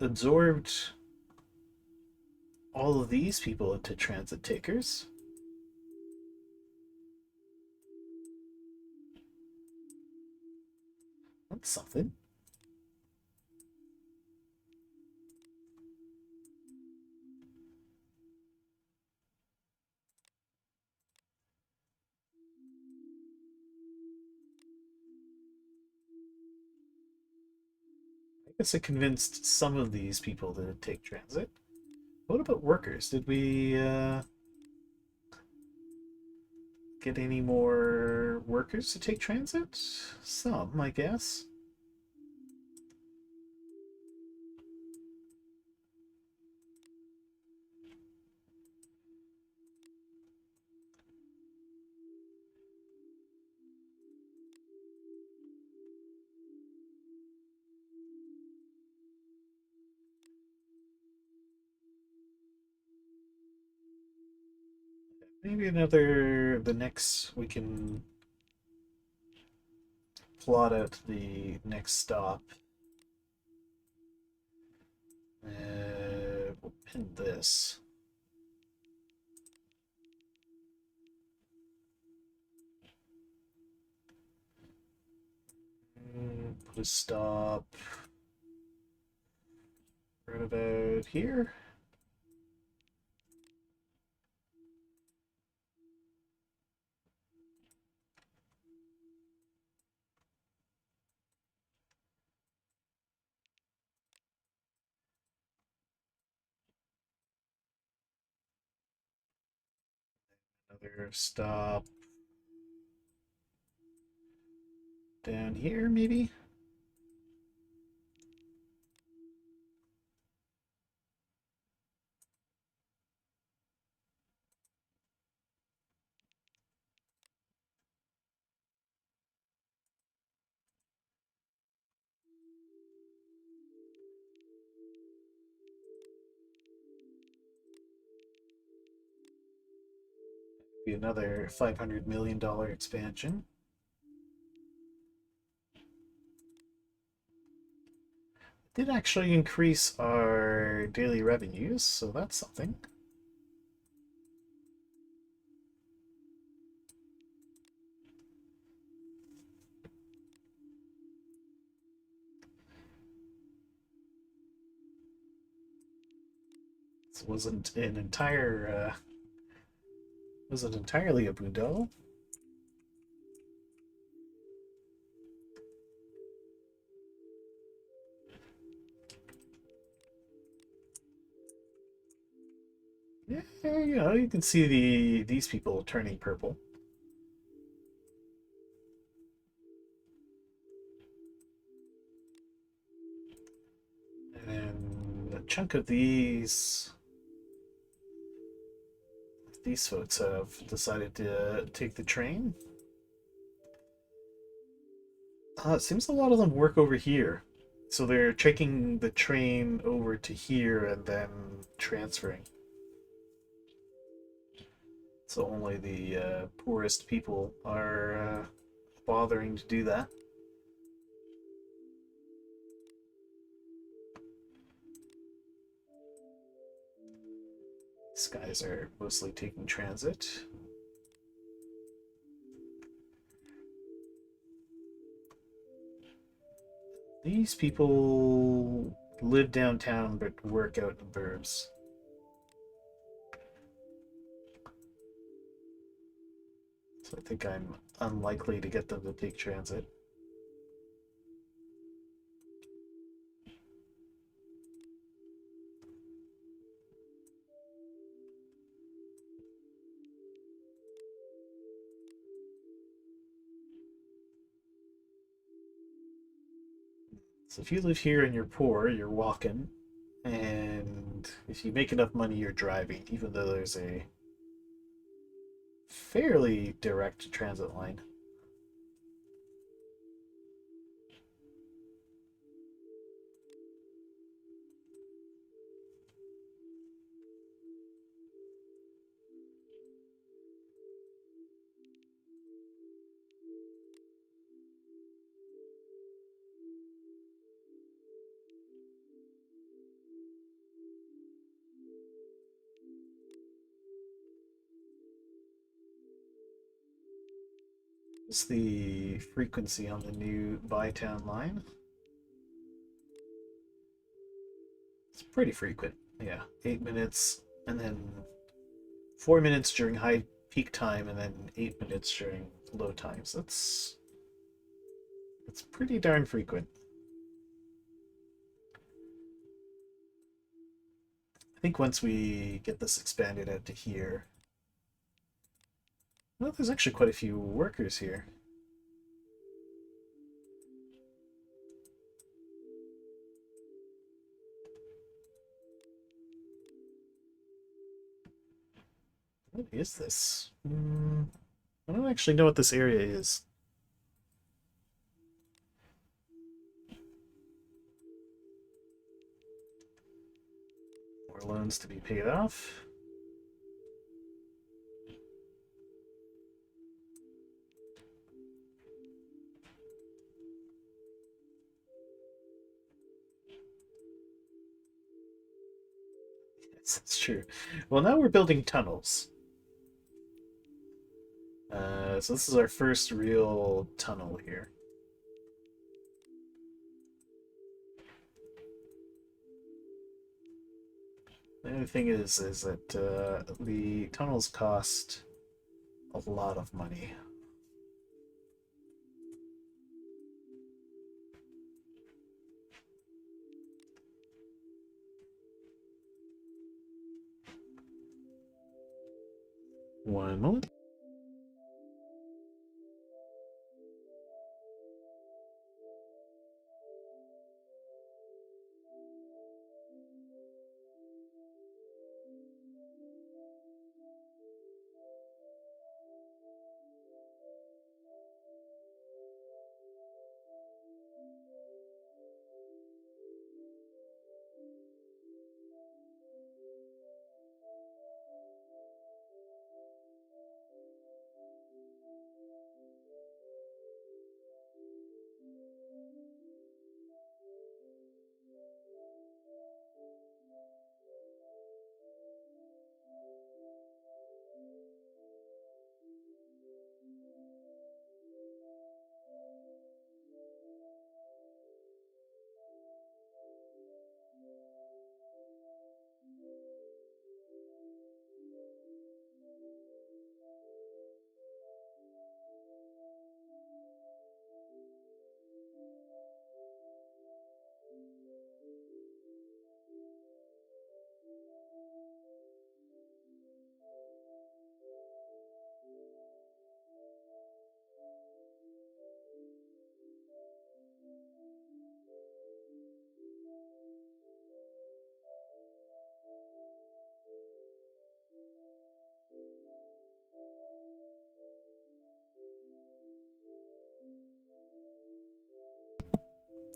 absorbed all of these people into transit takers. That's something. I guess it convinced some of these people to take transit. What about workers? Did we get any more workers to take transit? Some, I guess. Maybe the next, we can plot out the next stop. We'll pin this. Put a stop right about here. Another stop down here, maybe? Be another $500 million expansion. Did actually increase our daily revenues, so that's something. This wasn't entirely a boondoggle. Yeah, you can see these people turning purple. And a chunk of these folks have decided to take the train. It seems a lot of them work over here. So they're taking the train over to here and then transferring. So only the poorest people are bothering to do that. These guys are mostly taking transit. These people live downtown but work out in the burbs. So I think I'm unlikely to get them to take transit. So if you live here and you're poor, you're walking, and if you make enough money, you're driving, even though there's a fairly direct transit line. What's the frequency on the new Bytown line? It's pretty frequent. Yeah, 8 minutes, and then 4 minutes during high peak time, and then 8 minutes during low times. That's pretty darn frequent. I think once we get this expanded out to here, well, there's actually quite a few workers here. What is this? I don't actually know what this area is. More loans to be paid off. That's true. Well, now we're building tunnels. So this is our first real tunnel here. The only thing is that the tunnels cost a lot of money. One moment.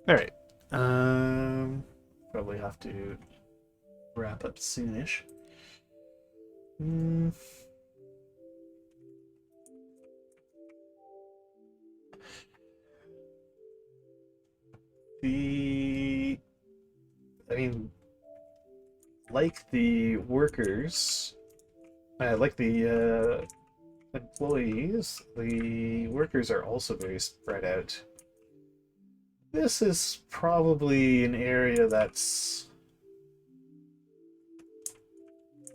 All right. Probably have to wrap up soonish. Mm. The, I mean, like the workers, like the employees, the workers are also very spread out. This is probably an area that's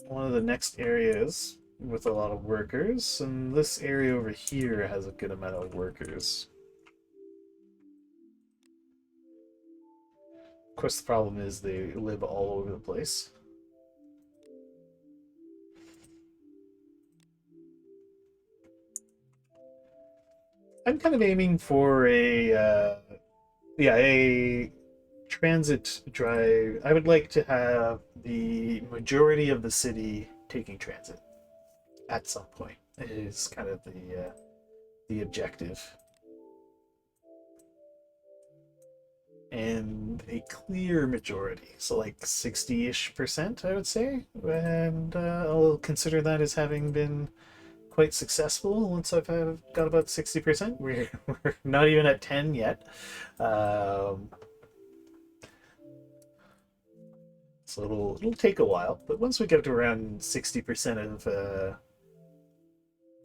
one of the next areas with a lot of workers, and this area over here has a good amount of workers. Of course, the problem is they live all over the place. I'm kind of aiming for a transit drive. I would like to have the majority of the city taking transit at some point. Is kind of the objective, and a clear majority, so like 60-ish%, I would say, and I'll consider that as having been quite successful once I've got about 60%. We're not even at 10 yet. Um, so it'll take a while, but once we get to around 60% of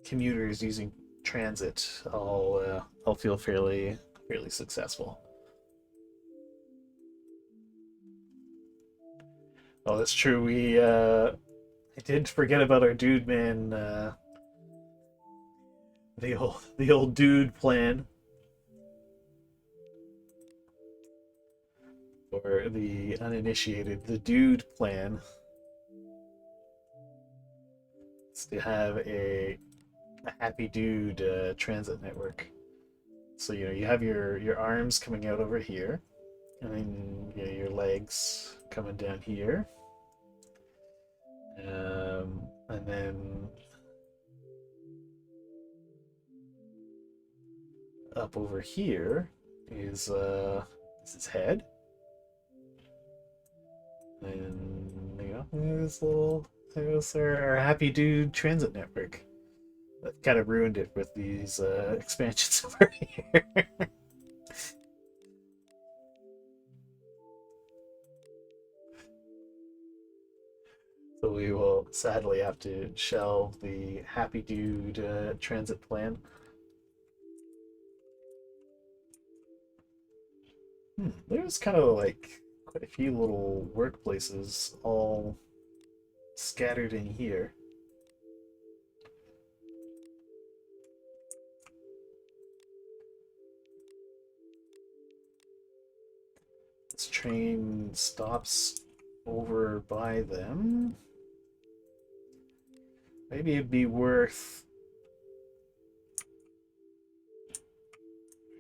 commuters using transit, I'll feel fairly successful. Oh, that's true. I did forget about our dude man, the old dude plan for the uninitiated. The dude plan is to have a happy dude transit network. So you have your arms coming out over here, and then your legs coming down here, and then up over here is his head, and there's our happy dude transit network. That kind of ruined it with these expansions over here. sadly have to shelve the Happy Dude transit plan. There's kind of like quite a few little workplaces all scattered in here. This train stops over by them. Maybe it'd be worth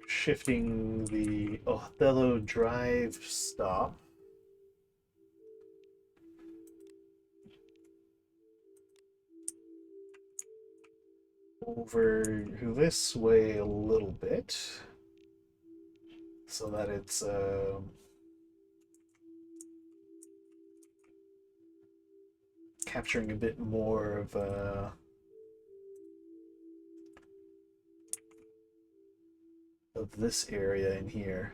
shifting the Othello Drive stop over this way a little bit so that it's capturing a bit more of this area in here.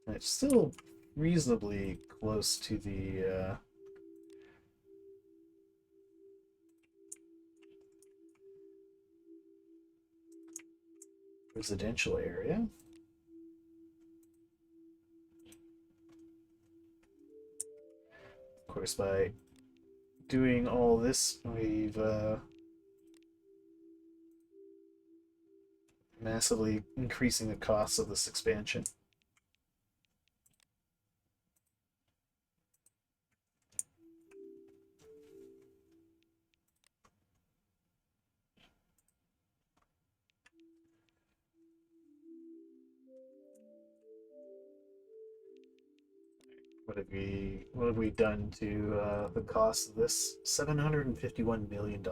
And it's still reasonably close to the residential area. Of course, by doing all this, we've massively increasing the costs of this expansion. What have we done to the cost of this? $751 million.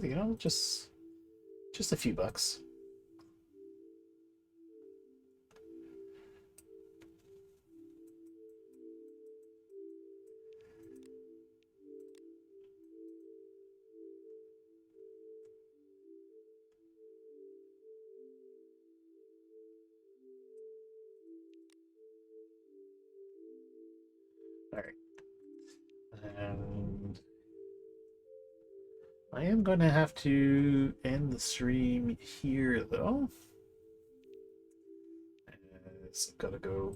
You know, just a few bucks. All right. And I am going to have to end the stream here, though. So I've got to go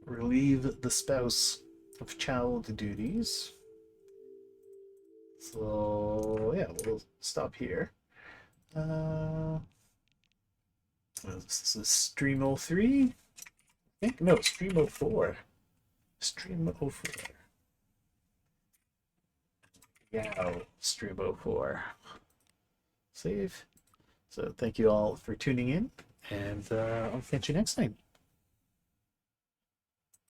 relieve the spouse of child duties. So, yeah, we'll stop here. This is Stream 03? I think, no, Stream 04. Stream 04. Yeah, Stream 04. Save. So thank you all for tuning in, and I'll catch you next time.